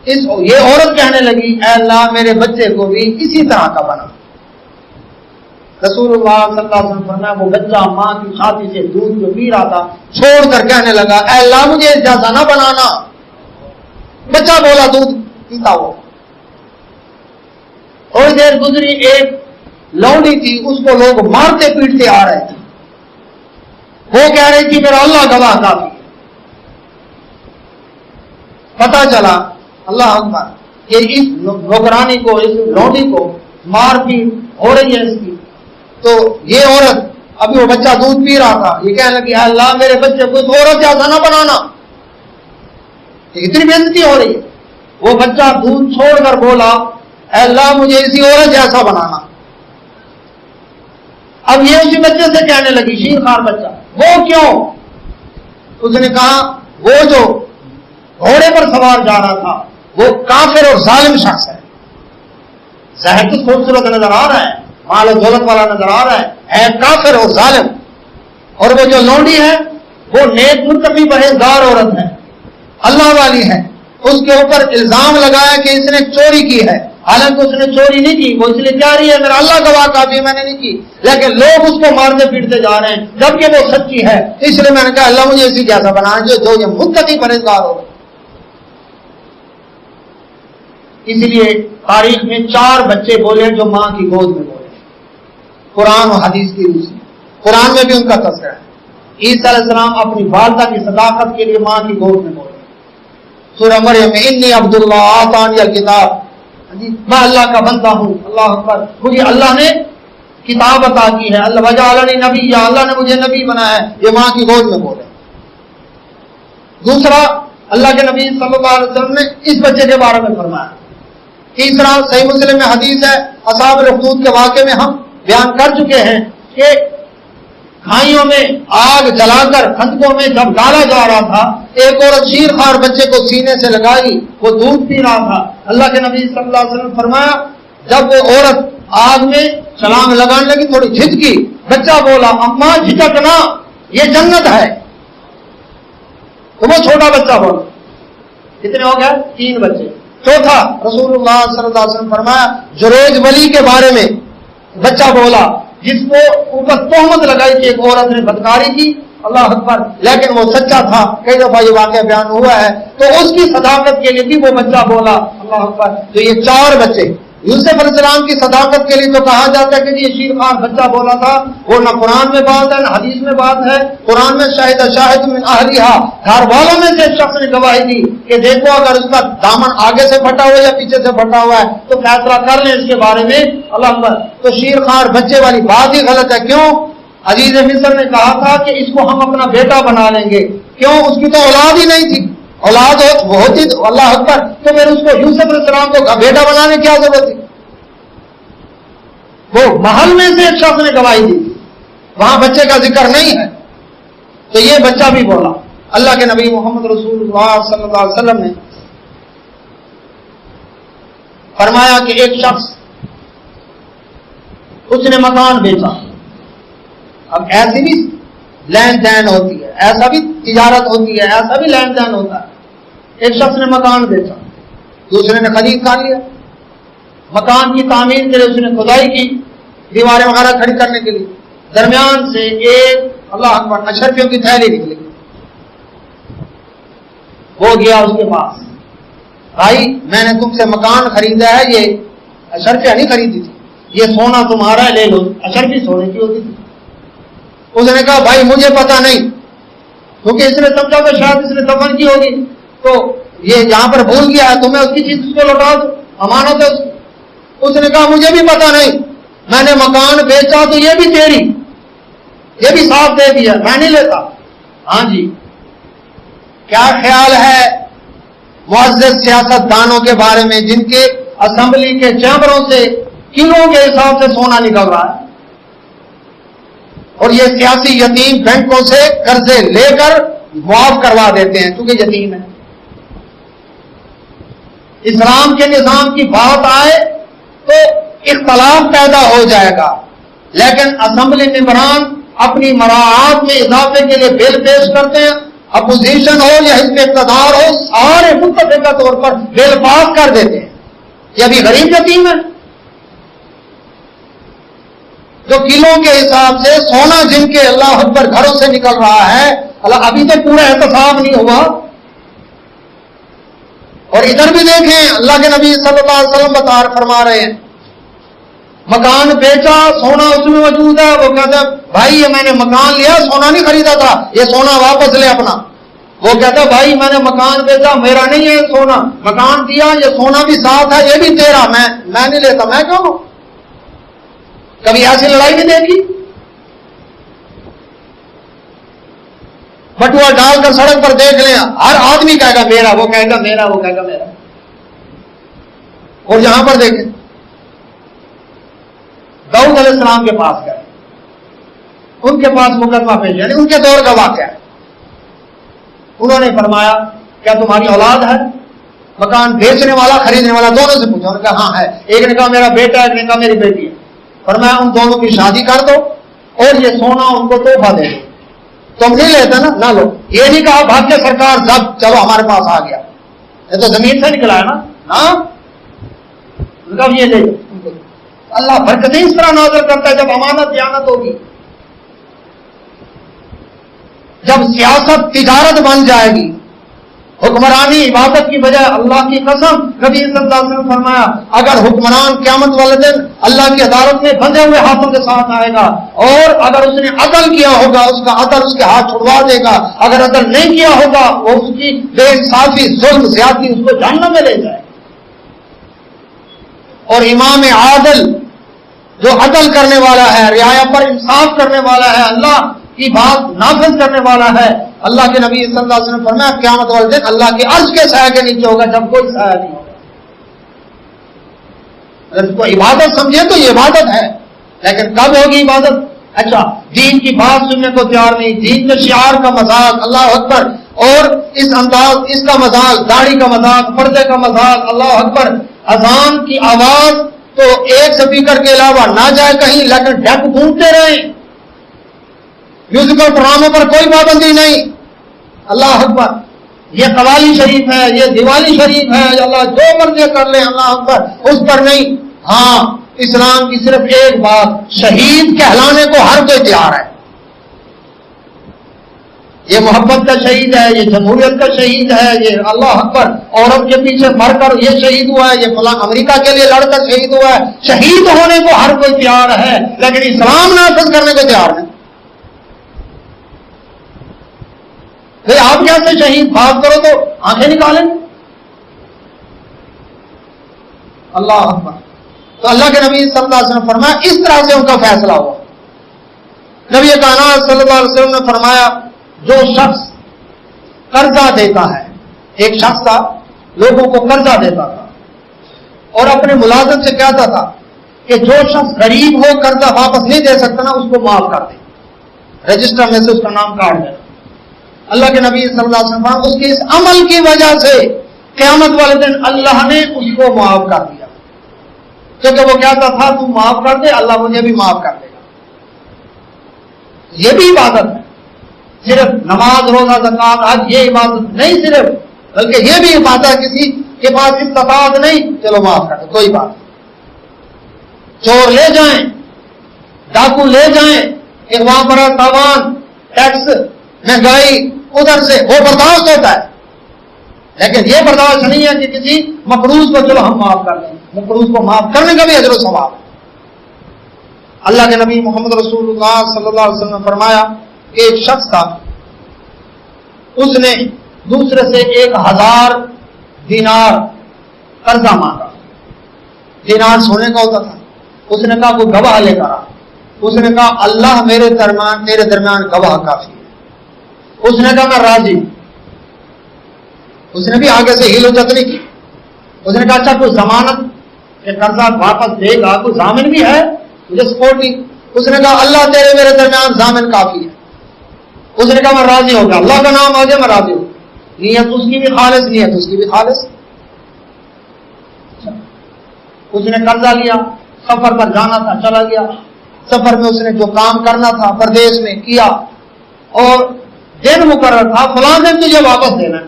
یہ عورت کہنے لگی اے اللہ میرے بچے کو بھی اسی طرح کا بنا. رسول اللہ صلی اللہ علیہ وسلم فرمایا وہ بچہ ماں کی چھاتی سے دودھ جو پی رہا تھا چھوڑ کر کہنے لگا اے اللہ مجھے جیسا نہ بنانا. بچہ بولا دودھ پیتا ہو. تھوڑی دیر گزری، ایک لونڈی تھی، اس کو لوگ مارتے پیٹتے آ رہے تھے. وہ کہہ رہی تھی میرا اللہ گواہ کافی. پتا چلا اللہ اکبر کہ اس نوکرانی کو، اس لونڈی کو مار پیٹ ہو رہی ہے اس کی. تو یہ عورت، ابھی وہ بچہ دودھ پی رہا تھا، یہ کہنے لگی اے اللہ میرے بچے کو اس عورت جیسا نہ بنانا. اتنی بےعزتی ہو رہی ہے. وہ بچہ دودھ چھوڑ کر بولا اے اللہ مجھے اسی عورت جیسا بنانا. اب یہ اسی بچے سے کہنے لگی، شیرخوار بچہ، وہ کیوں؟ اس نے کہا وہ جو گھوڑے پر سوار جا رہا تھا وہ کافر اور ظالم شخص ہے. ظاہر تو خوبصورت نظر آ رہا ہے، مال و دولت والا نظر آ رہا ہے کافر اور ظالم. اور وہ جو لونڈی ہے وہ نیک متقی پرہیزگار عورت ہے، اللہ والی ہے. اس کے اوپر الزام لگایا کہ اس نے چوری کی ہے، حالانکہ اس نے چوری نہیں کی. وہ اس لیے کہہ رہی ہے میرا اللہ گواہ کافی میں نے نہیں کی، لیکن لوگ اس کو مارتے پیٹتے جا رہے ہیں جبکہ وہ سچی ہے. اس لیے میں نے کہا اللہ مجھے اسی جیسا بنا جو یہ متقی پرہیزگار ہو. اس لیے تاریخ میں 4 بچے بولے جو ماں کی گود میں بولے، قرآن و حدیث کی روح سے. قرآن میں بھی ان کا تذکرہ ہے. عیسیٰ علیہ السلام اپنی والدہ کی صداقت کے لیے ماں کی گود میں بولے. سورہ مریم میں انی عبداللہ آتانی الکتاب، میں اللہ کا بندہ ہوں. اللہ اکبر. مجھے اللہ نے کتاب عطا کی ہے. اللہ وجعلنی نبی، اللہ نے مجھے نبی بنایا ہے. یہ ماں کی گود میں بولے. دوسرا، اللہ کے نبی صلی اللہ علیہ وسلم نے اس بچے کے بارے میں فرمایا تیسرا صحیح مسلم میں حدیث ہے، اصحاب الاخدود کے واقعے میں ہم بیان کر چکے ہیں کہ کھائیوں میں آگ جلا کر خندقوں میں جب ڈالا جا رہا تھا، ایک عورت شیر خوار بچے کو سینے سے لگائی، وہ دودھ پی رہا تھا۔ اللہ کے نبی صلی اللہ علیہ وسلم فرمایا جب وہ عورت آگ میں چھلانگ لگانے لگی تھوڑی جھجکی، بچہ بولا اماں جھجکنا، یہ جنت ہے۔ تو وہ چھوٹا بچہ بولا، کتنے ہو گئے؟ 3 بچے۔ چوتھا رسول اللہ صلی اللہ علیہ وسلم فرمایا جریج ولی کے بارے میں بچہ بولا جس کو اوپر تہمت لگائی کہ ایک عورت نے بدکاری کی، اللہ اکبر، لیکن وہ سچا تھا، کئی دفعہ یہ واقعہ بیان ہوا ہے، تو اس کی صداقت کے لیے بھی وہ بچہ بولا، اللہ اکبر۔ تو یہ 4 بچے یوسف علیہ السلام کی صداقت کے لیے تو کہا جاتا ہے کہ یہ شیر خوار بچہ بولا تھا، وہ نہ قرآن میں بات ہے نہ حدیث میں بات ہے۔ قرآن میں شاہد من اہلیہا، گھر والوں میں سے ایک شخص نے گواہی دی کہ دیکھو اگر اس کا دامن آگے سے پھٹا ہوا ہے یا پیچھے سے پھٹا ہوا ہے تو فیصلہ کر لیں اس کے بارے میں، اللہ اکبر۔ تو شیر خوار بچے والی بات ہی غلط ہے۔ کیوں؟ عزیز مصر نے کہا تھا کہ اس کو ہم اپنا بیٹا بنا لیں گے، کیوں؟ اس کی تو اولاد ہی نہیں تھی، اولاد ہوتی تو اللہ اکبر، تو پھر اس کو یوسف علیہ السلام کو بیٹا بنانے کی کیا ضرورت تھی؟ وہ محل میں سے ایک شخص نے گواہی دی، وہاں بچے کا ذکر نہیں ہے، تو یہ بچہ بھی بولا۔ اللہ کے نبی محمد رسول اللہ صلی اللہ علیہ وسلم نے فرمایا کہ ایک شخص اس نے مکان بیچا۔ اب ایسی بھی لین دین ہوتی ہے، ایسا بھی تجارت ہوتی ہے، ایسا بھی لین دین ہوتا ہے۔ ایک شخص نے مکان بیچا، دوسرے نے خرید کر لیا۔ مکان کی تعمیر کے لیے اس نے کھدائی کی، دیواریں وغیرہ کھڑی کرنے کے لیے، درمیان سے ایک اللہ اکبر اشرفیوں کی تھیلی نکلی۔ وہ گیا اس کے پاس، بھائی میں نے تم سے مکان خریدا ہے، یہ اشرفیاں نہیں خریدی تھی، یہ سونا تمہارا ہے، لے لو۔ اشرفی سونے کی ہوتی تھی۔ اس نے کہا بھائی مجھے پتا نہیں، کیونکہ اس نے سمجھا کہ شاید اس نے دفن کی ہوگی، تو یہ یہاں پر بھول گیا ہے، تمہیں اس کی چیز اس کو لوٹا دو، امانت ہے۔ اس نے کہا مجھے بھی پتا نہیں، میں نے مکان بیچا تو یہ بھی تیری، یہ بھی ساتھ دے دیا، میں نہیں لیتا۔ ہاں جی، کیا خیال ہے معزز سیاست دانوں کے بارے میں جن کے اسمبلی کے چیمبروں سے کلوں کے حساب سے سونا نکل رہا ہے، اور یہ سیاسی یتیم بینکوں سے قرضے لے کر معاف کروا دیتے ہیں کیونکہ یتیم ہے۔ اسلام کے نظام کی بات آئے تو اختلاف پیدا ہو جائے گا، لیکن اسمبلی ممبران اپنی مراعات میں اضافے کے لیے بل پیش کرتے ہیں، اپوزیشن ہو یا حزب اقتدار ہو، سارے متفقہ طور پر بل پاس کر دیتے ہیں۔ یہ ابھی غریب یتیم ہے جو کلوں کے حساب سے سونا جن کے اللہ اکبر گھروں سے نکل رہا ہے، اللہ ابھی تو پورا احتساب نہیں ہوا۔ اور ادھر بھی دیکھیں اللہ کے نبی صلی اللہ علیہ وسلم فرما رہے ہیں مکان بیچا، سونا اس میں موجود ہے، وہ کہتا ہے بھائی یہ میں نے مکان لیا، سونا نہیں خریدا تھا، یہ سونا واپس لے اپنا۔ وہ کہتا ہے بھائی میں نے مکان بیچا، میرا نہیں ہے سونا، مکان دیا، یہ سونا بھی ساتھ ہے، یہ بھی تیرا، میں نہیں لیتا، میں کیوں ہوں؟ کبھی ایسی لڑائی نہیں دیکھی؟ بٹوا ڈال کر سڑک پر دیکھ لیں، ہر آدمی کہے گا میرا، وہ کہے گا میرا، وہ کہے گا میرا۔ اور یہاں پر دیکھیں داؤد علیہ السلام کے پاس گئے، ان کے پاس مقدمہ پیش، یعنی ان کے دور کا واقعہ ہے۔ انہوں نے فرمایا کیا تمہاری اولاد ہے؟ مکان بیچنے والا خریدنے والا دونوں سے پوچھا، انہوں نے کہا ہاں ہے۔ ایک نے کہا میرا بیٹا ہے، ایک نے کہا میری بیٹی ہے۔ فرمایا ان دونوں کی شادی کر دو اور یہ سونا ان کو تحفہ دے دو۔ تم نہیں لیتے نا، نہ لو۔ یہ نہیں کہا بھاگ کے سرکار جب چلو ہمارے پاس آ گیا، یہ تو زمین سے نکلا ہے نا، ہاں یہ لے لو۔ اللہ برکتیں اس طرح نازل کرتا ہے جب امانت دیانت ہوگی، جب سیاست تجارت بن جائے گی، حکمرانی عبادت کی بجائے اللہ کی قسم، نبی صلی اللہ علیہ وسلم فرمایا اگر حکمران قیامت والے دن اللہ کی عدالت میں بندھے ہوئے ہاتھوں کے ساتھ آئے گا، اور اگر اس نے عدل کیا ہوگا اس کا عدل اس کے ہاتھ چھڑوا دے گا، اگر عدل نہیں کیا ہوگا وہ اس کی بے انصافی ظلم زیادتی اس کو جہنم میں لے جائے۔ اور امام عادل جو عدل کرنے والا ہے، رعایا پر انصاف کرنے والا ہے، اللہ کی بات نافذ کرنے والا ہے، اللہ کے نبی صلی اللہ علیہ وسلم فرمایا قیامت والے دن اللہ کے عرش کے سایہ کے نیچے ہوگا جب کوئی سایہ نہیں ہوگا۔ اگر اس کو عبادت سمجھے تو یہ عبادت ہے، لیکن کب ہوگی عبادت؟ اچھا دین کی بات سننے کو تیار نہیں، دین کے شعار کا مذاق، اللہ اکبر، اور اس کا مذاق، داڑھی کا مذاق، پردے کا مذاق، اللہ اکبر، اذان کی آواز تو ایک سپیکر کے علاوہ نہ جائے کہیں، لیکن ڈھک ڈھونڈتے رہیں، میوزیکل ڈراموں پر کوئی پابندی نہیں، اللہ اکبر، یہ قوالی شریف ہے، یہ دیوالی شریف ہے، اللہ جو مرضی کر لیں، اللہ اکبر، اس پر نہیں۔ ہاں اسلام کی صرف ایک بات، شہید کہلانے کو ہر کوئی تیار ہے، یہ محبت کا شہید ہے، یہ جمہوریت کا شہید ہے، یہ اللہ اکبر عورت کے پیچھے مر کر یہ شہید ہوا ہے، یہ فلاں امریکہ کے لیے لڑ کر شہید ہوا ہے، شہید ہونے کو ہر کوئی تیار ہے، لیکن اسلام نافذ کرنے کو تیار نہیں۔ آپ کیسے شہید؟ بات کرو تو آنکھیں نکالیں، اللہ اکبر۔ تو اللہ کے نبی صلی اللہ علیہ وسلم فرمایا اس طرح سے ان کا فیصلہ ہوا۔ نبی کائنات صلی اللہ علیہ وسلم نے فرمایا جو شخص قرضہ دیتا ہے، ایک شخص تھا لوگوں کو قرضہ دیتا تھا اور اپنے ملازم سے کہتا تھا کہ جو شخص غریب ہو قرضہ واپس نہیں دے سکتا نا، اس کو معاف کر دے، رجسٹر میں سے اس کا نام کاٹ دے۔ اللہ کے نبی صلی اللہ علیہ وسلم اس کے اس عمل کی وجہ سے قیامت والے دن اللہ نے اس کو معاف کر دیا، کیونکہ وہ کہتا تھا تو معاف کر دے، اللہ مجھے بھی معاف کر دے گا۔ یہ بھی عبادت ہے، صرف نماز روزہ زکات حج یہ عبادت نہیں صرف، بلکہ یہ بھی عبادت ہے کسی کے پاس استطاعت نہیں، چلو معاف کر دو، کوئی بات نہیں۔ چور لے جائیں، ڈاکو لے جائیں، ایک وہاں پر تاوان، ٹیکس، مہنگائی، ادھر سے وہ برداشت ہوتا ہے، لیکن یہ برداشت نہیں ہے کہ کسی مقروض کو چلو ہم معاف کر دیں، مقروض کو معاف کرنے کا بھی اجر و ثواب ہے۔ اللہ کے نبی محمد رسول اللہ صلی اللہ علیہ وسلم نے فرمایا کہ ایک شخص تھا، اس نے دوسرے سے 1000 دینار قرضہ مانگا، دینار سونے کا ہوتا تھا۔ اس نے کہا کوئی گواہ لے کر آ، اس نے کہا اللہ میرے درمیان گواہ کافی ہے۔ اس نے کہا میں راضی ہوں، اس نے بھی آگے سے ہیل و جت نہیں کی۔ اس نے کہا اچھا کوئی ضمانت کہ قرضہ واپس دے گا، کوئی ضامن بھی ہے مجھے سپورٹ نہیں؟ اس نے کہا اللہ تیرے میرے درمیان ضامن کافی ہے۔ اس نے کہا میں راضی ہو گیا، اللہ کا نام آ گیا میں راضی ہوں، نیت اس کی بھی خالص، نیت اس کی بھی خالص۔ اس نے قرضہ لیا، سفر پر جانا تھا چلا گیا، سفر میں اس نے جو کام کرنا تھا پردیش میں کیا، اور دن مقرر تھا فلاں دن تجھے واپس دینا ہے۔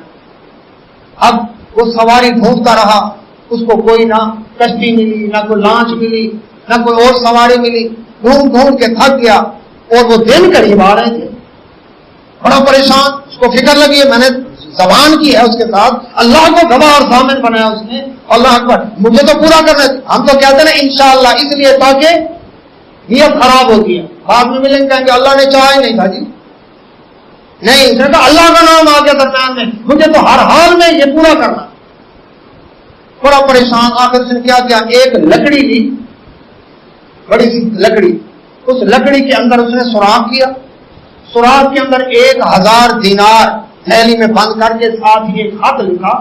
اب وہ سواری ڈھونڈتا رہا، اس کو کوئی نہ کشتی ملی، نہ کوئی لانچ ملی، نہ کوئی اور سواری ملی، ڈھونڈ ڈھونڈ کے تھک گیا، اور وہ دن قریب آ رہے تھے، بڑا پریشان، اس کو فکر لگی ہے میں نے زبان کی ہے اس کے ساتھ، اللہ کو گواہ اور ضامن بنایا اس نے، اللہ اکبر مجھے تو پورا کرنا ہے۔ ہم تو کہتے ہیں انشاءاللہ، اس لیے تاکہ نیت خراب ہوتی ہے، بعد میں ملیں کہیں گے اللہ نے چاہا ہی نہیں تھا جی، نہیں، اس نے کہا اللہ کا نام آ گیا درمیان میں، مجھے تو ہر حال میں یہ پورا کرنا۔ بڑا پریشان، آخر اس نے کیا کیا، ایک لکڑی لی، بڑی سی لکڑی، اس لکڑی کے اندر اس نے سوراخ کیا، سوراخ کے اندر 1000 دینار تھیلی میں بند کر کے ساتھ ہی ایک خط لکھا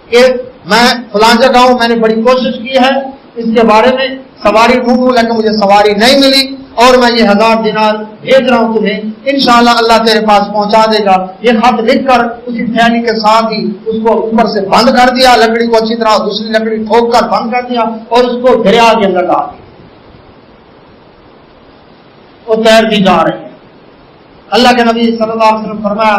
کہ میں فلاں جگہ ہوں، میں نے بڑی کوشش کی ہے اس کے بارے میں سواری ڈھونڈوں، لیکن مجھے سواری نہیں ملی، اور میں یہ 1000 دینار بھیج رہا ہوں تمہیں، انشاءاللہ اللہ تیرے پاس پہنچا دے گا۔ یہ خط لکھ کر اسی تھیلی کے ساتھ ہی اس کو اوپر سے بند کر دیا، لکڑی کو اچھی طرح دوسری لکڑی ٹھوک کر بند کر دیا، اور اس کو دریا کے اندر ڈال دیا، وہ تیرتی جا رہی ہے۔ اللہ کے نبی صلی اللہ علیہ وسلم فرمایا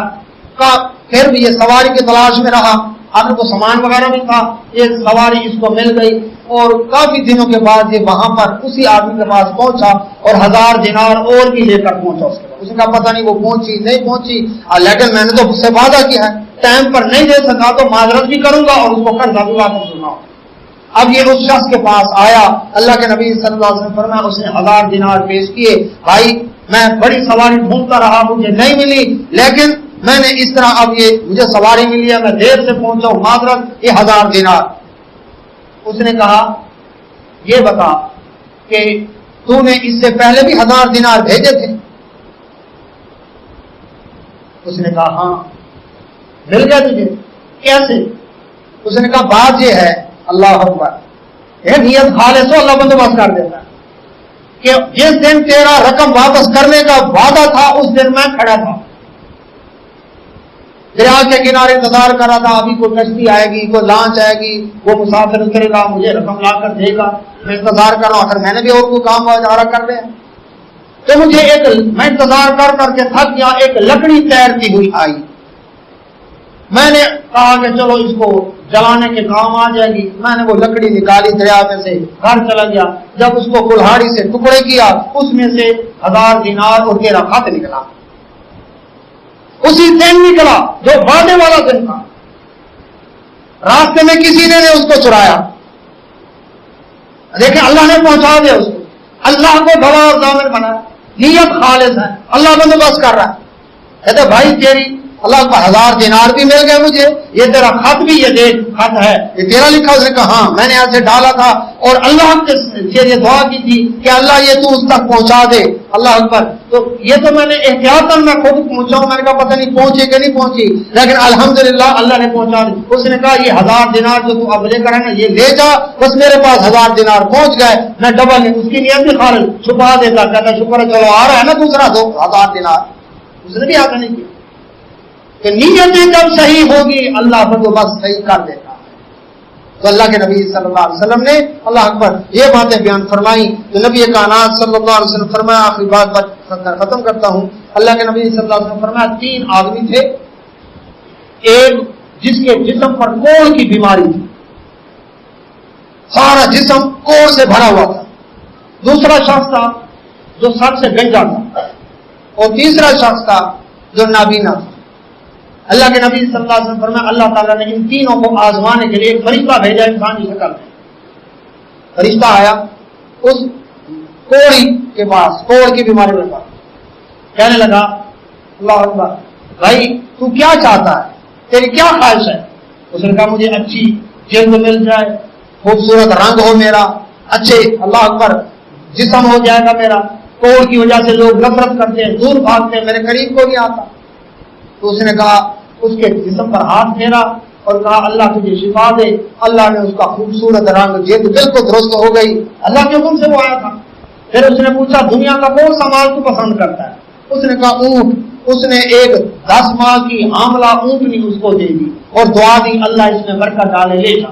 پھر بھی یہ سواری کی تلاش میں رہا، آخر کو سامان وغیرہ بھی تھا، ایک سواری اس کو مل گئی، اور کافی دنوں کے بعد یہ وہاں پر اسی آدمی کے پاس پہنچا اور 1000 دینار اور بھی لے کر پہنچا اس کے پاس۔ اس کا پتہ نہیں وہ پہنچی نہیں پہنچی، لیکن میں نے تو اس سے وعدہ کیا ہے، ٹائم پر نہیں دے سکا تو معذرت بھی کروں گا اور اس کو قرضہ بھی واپس دوں گا۔ اب یہ اس شخص کے پاس آیا، اللہ کے نبی صلی اللہ علیہ وسلم فرمایا اس نے 1000 دینار پیش کیے، بھائی میں بڑی سواری ڈھونڈتا رہا، مجھے نہیں ملی، لیکن میں نے اس طرح اب یہ مجھے سواری ملی ہے، میں دیر سے پہنچا ہوں، معذرت، یہ 1000 دینار۔ اس نے کہا یہ بتا کہ تو نے اس سے پہلے بھی 1000 دینار بھیجے تھے؟ اس نے کہا ہاں۔ مل گیا تجھے؟ کیسے؟ اس نے کہا بات یہ ہے، اللہ اکبر، نیت خالص ہو اللہ بندوبست کر دیتا ہے کہ جس دن تیرا رقم واپس کرنے کا وعدہ تھا اس دن میں کھڑا تھا دریا کے کنارے انتظار کر رہا تھا، ابھی کوئی کشتی آئے گی، کوئی لانچ آئے گی، وہ مسافر اترے گا، مجھے رقم لا کر دے گا، میں انتظار کر رہا ہوں، اگر میں نے بھی اور کوئی کام ادارہ کر دیا تو مجھے میں انتظار کر کے تھک گیا، ایک لکڑی تیرتی ہوئی آئی، میں نے کہا کہ چلو اس کو جلانے کے کام آ جائے گی، میں نے وہ لکڑی نکالی دریا میں سے، گھر چلا گیا، جب اس کو کلہاڑی سے ٹکڑے کیا اس میں سے 1000 دینار اور 13 خط نکلا، اسی دن نکلا جو وعدے والا دن تھا، راستے میں کسی نے اس کو چرایا، دیکھیں اللہ نے پہنچا دیا اس کو، اللہ کو گواہ اور ضامن بنایا، نیت خالص ہے، اللہ بندوبست کر رہا ہے، کہتے بھائی تیری اللہ کو 1000 دینار بھی مل گئے مجھے، یہ تیرا خط بھی یہ دیکھ خط ہے، یہ تیرا لکھا، اس نے کہا ہاں میں نے ایسے ڈالا تھا اور اللہ سے یہ دعا کی تھی کہ اللہ یہ تو اس تک پہنچا دے، اللہ اکبر، تو یہ تو میں نے احتیاطاً میں خود پہنچاؤں، میں نے کہا پتہ نہیں پہنچے کہ نہیں پہنچی، لیکن الحمدللہ اللہ نے پہنچا دی، اس نے کہا یہ 1000 دینار جو تو اب لے کر ہے نا یہ لے جا، بس میرے پاس 1000 دینار پہنچ گئے، میں ڈبل نہیں، اس کی نیت بھی خالص چھپا دیتا، کہتا شکر ہے چلو آ رہا ہے نا دوسرا 2000 دینار، اس نے بھی آگے نہیں کیا کہ نیتیں جب صحیح ہوگی اللہ بندوبست صحیح کر دیتا ہے۔ تو اللہ کے نبی صلی اللہ علیہ وسلم نے اللہ اکبر یہ باتیں بیان فرمائی، تو نبی کائنات صلی اللہ علیہ وسلم فرمایا، آخری بات ختم کرتا ہوں، اللہ کے نبی صلی اللہ علیہ وسلم فرمایا 3 آدمی تھے، ایک جس کے جسم پر کوڑ کی بیماری تھی، سارا جسم کوڑ سے بھرا ہوا تھا، دوسرا شخص تھا جو سر سے گنجا تھا، اور تیسرا شخص تھا جو نابینا تھا۔ اللہ کے نبی صلی اللہ علیہ وسلم فرمایا اللہ تعالیٰ نے ان تینوں کو آزمانے کے لیے ایک فرشتہ بھیجا انسانی شکل میں، فرشتہ آیا اس کوڑی کے پاس، کوڑ کی بیماری کے پاس، کہنے لگا اللہ اکبر بھائی تو کیا چاہتا ہے، تیری کیا خواہش ہے؟ اس نے کہا مجھے اچھی جلد مل جائے، خوبصورت رنگ ہو میرا، اچھے اللہ اکبر جسم ہو جائے گا میرا، کوڑ کی وجہ سے لوگ نفرت کرتے ہیں، دور بھاگتے ہیں، میرے قریب کو نہیں آتا۔ تو اس نے کہا، اس کے جسم پر ہاتھ پھیرا اور کہا اللہ تجھے شفا دے، اللہ نے اس کا خوبصورت رنگ جلد بالکل درست ہو گئی، اللہ کے حکم سے وہ آیا تھا۔ پھر اس نے پوچھا دنیا کا کون سا مال تو پسند کرتا ہے؟ اس نے کہا اونٹ، اس نے ایک 10 ماہ کی حاملہ اونٹنی اس کو دے دی اور دعا دی اللہ اس میں برکت ڈالے، لے جا۔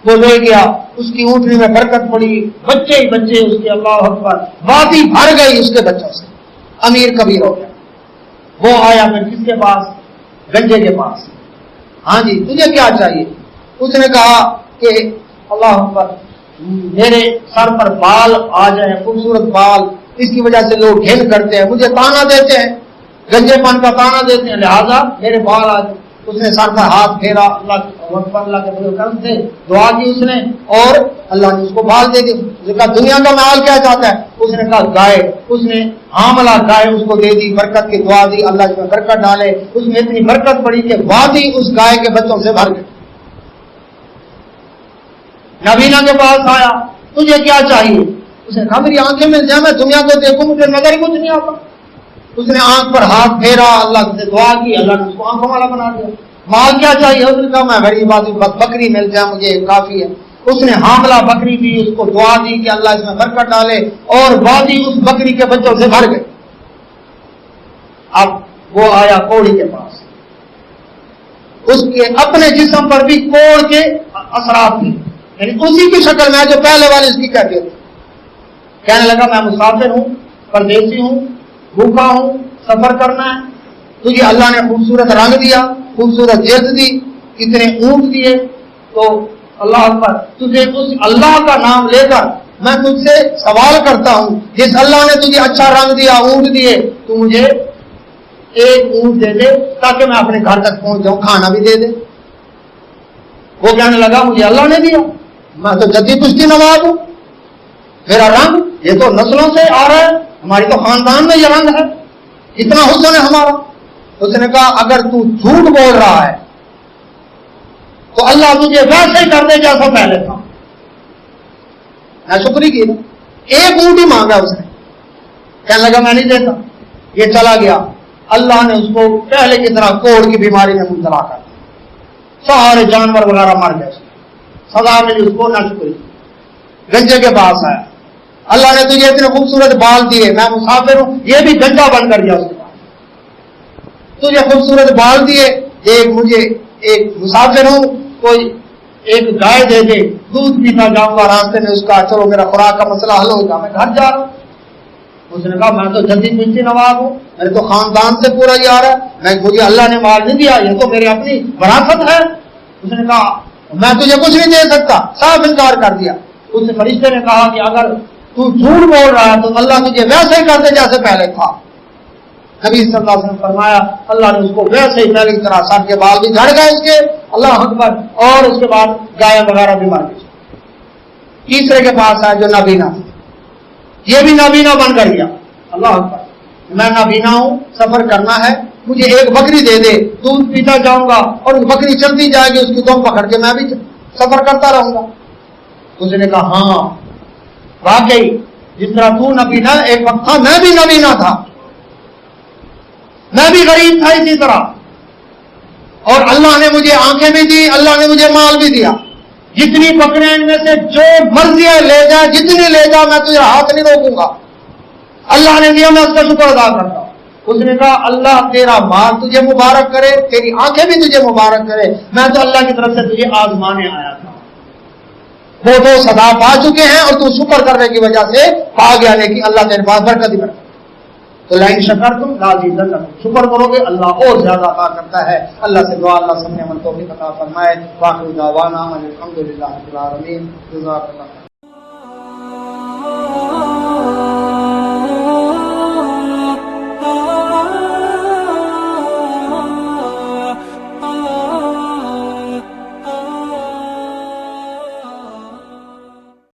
وہ لے گیا، اس کی اونٹنی میں برکت پڑی، بچے ہی بچے اس کے، اللہ اکبر، وادی بھر گئی اس کے بچوں سے، امیر کبیر ہو گیا۔ وہ آیا پھر کس کے پاس؟ گنجے کے پاس، ہاں جی تجھے کیا چاہیے؟ اس نے کہا کہ اللہ اکبر میرے سر پر بال آ جائیں، خوبصورت بال، اس کی وجہ سے لوگ گھن کرتے ہیں، مجھے تانا دیتے ہیں، گنجے پن کا تانا دیتے ہیں، لہذا میرے بال آ جائیں۔ اس نے سر پر ہاتھ پھیرا، اللہ کے بڑے کرم سے دعا کی اس نے، اور اللہ نے اس کو بال دے دی۔ اس نے کہا دنیا کا مال کیا چاہتا ہے؟ اس نے کہا گائے، اس نے حاملہ گائے اس کو دے دی، برکت کی دعا دی اللہ اس میں برکت ڈالے، اس میں اتنی برکت پڑی کہ وادی اس گائے کے بچوں سے بھر گئی۔ نبینا کے پاس آیا، تجھے کیا چاہیے؟ اس نے کہا میری آنکھیں مل جائیں، میں دنیا کو دیکھوں، مجھے نظر ہی کچھ نہیں آتا۔ اس نے آنکھ پر ہاتھ پھیرا، اللہ سے دعا کی، اللہ نے اس کو آنکھوں والا بنا دیا۔ مال کیا چاہیے؟ اس نے کہا میں غریب آدمی، بس بکری مل جائے مجھے کافی ہے۔ اس نے حاملہ بکری دی، اس کو دعا دی کہ اللہ اس میں برکت ڈالے، اور وادی اس بکری کے بچوں سے بھر گئی۔ اب وہ آیا کوڑی کے پاس، اس کے اپنے جسم پر بھی کوڑ کے اثرات تھے، یعنی اسی کی شکل میں جو پہلے والی اس کی کیفیت تھی۔ کہنے لگا میں مسافر ہوں، پردیسی ہوں، بھوکا ہوں، سفر کرنا ہے، تجھے اللہ نے خوبصورت رنگ دیا، خوبصورت جلد دی، اتنے اونٹ دیے، تو اللہ اکبر تجھے اس اللہ کا نام لے کر میں تجھ سے سوال کرتا ہوں، جس اللہ نے تجھے اچھا رنگ دیا، اونٹ دیے، تو مجھے ایک اونٹ دے دے تاکہ میں اپنے گھر تک پہنچ جاؤں، کھانا بھی دے دے۔ وہ کہنے لگا مجھے اللہ نے دیا، میں تو جدی پشتی نواز ہوں، میرا رنگ یہ تو نسلوں سے آ رہا ہے، ہماری تو خاندان میں یہ رنگ ہے، اتنا حسن ہے ہمارا۔ اس نے کہا اگر تو جھوٹ بول رہا ہے تو اللہ تجھے ویسے ہی کر دے جیسا پہلے تھا۔ میں شکریہ کی، ایک اونٹ ہی مانگا اس نے، کہنے لگا میں نہیں دیتا، یہ چلا گیا، اللہ نے اس کو پہلے کی طرح کوڑ کی بیماری میں مبتلا کر دیا، سارے جانور وغیرہ مر گئے، سزا ملی اس کو نہ شکری. گنجے کے پاس آیا, اللہ نے تجھے اتنے خوبصورت بال دیے, میں مسافر ہوں, یہ بھی گنجا بن کر گیا اس کے پاس. تجھے خوبصورت بال دیے, مجھے ایک مسافر ہوں, کوئی ایک گائے دے دے, دودھ پیتا جاؤں گا راستے میں اس کا, چلو میرا خوراک کا مسئلہ حل ہوگا, میں گھر جا رہا ہوں. اس نے کہا میں تو جدید پوچھتی نواب ہوں, میرے تو خاندان سے پورا یہ آ رہا ہے, مجھے اللہ نے مال نہیں دیا, یہ تو میری اپنی وراثت ہے. اس نے کہا میں تجھے کچھ نہیں دے سکتا, صاف انکار کر دیا. اس فرشتے نے کہا کہ اگر تو جھوٹ بول رہا ہے تو اللہ تجھے ویسے ہی کر دے جیسے پہلے تھا. نبی صلی اللہ علیہ وسلم فرمایا اللہ نے اس کو ویسے ہی پہلے کی طرح, سر کے بال بھی جھڑ گئے اس کے, اللہ اکبر, اور اس کے بعد گائے وغیرہ بھی مر گئی. تیسرے کے پاس آیا جو نابینا تھا, یہ بھی نابینا بن کر گیا. اللہ اکبر, میں نابینا ہوں, سفر کرنا ہے, مجھے ایک بکری دے دے, دودھ پیتا جاؤں گا اور بکری چلتی جائے گی, اس کی دم پکڑ کے میں بھی سفر کرتا رہوں گا. اس نے کہا ہاں واقعی جس طرح تو نبینا ایک وقت تھا, میں بھی نبینا تھا, میں بھی غریب تھا اسی طرح, اور اللہ نے مجھے آنکھیں بھی دی, اللہ نے مجھے مال بھی دیا. جتنی پکڑے ان میں سے جو مرضی ہے لے جا, جتنی لے جا, میں تجھے ہاتھ نہیں روکوں گا. اللہ نے دیا, میں اس کا شکر ادا کرتا ہوں. اس نے کہا اللہ تیرا مال تجھے مبارک کرے, تیری آنکھیں بھی تجھے مبارک کرے, میں تو اللہ کی طرف سے تجھے آزمانے آیا تھا. وہ تو سزا پا چکے ہیں اور تو شکر کرنے کی وجہ سے پا گیا, لیکن اللہ تیرے پاس برکت ہی برکت. تو لائن شکر تم لازم شکر کرو گے اللہ اور زیادہ عطا کرتا ہے. اللہ سے دعا اللہ سب نے عمل توفیق عطا فرمائے. باقی دعوانا الحمدللہ رب العالمین. جزاک اللہ.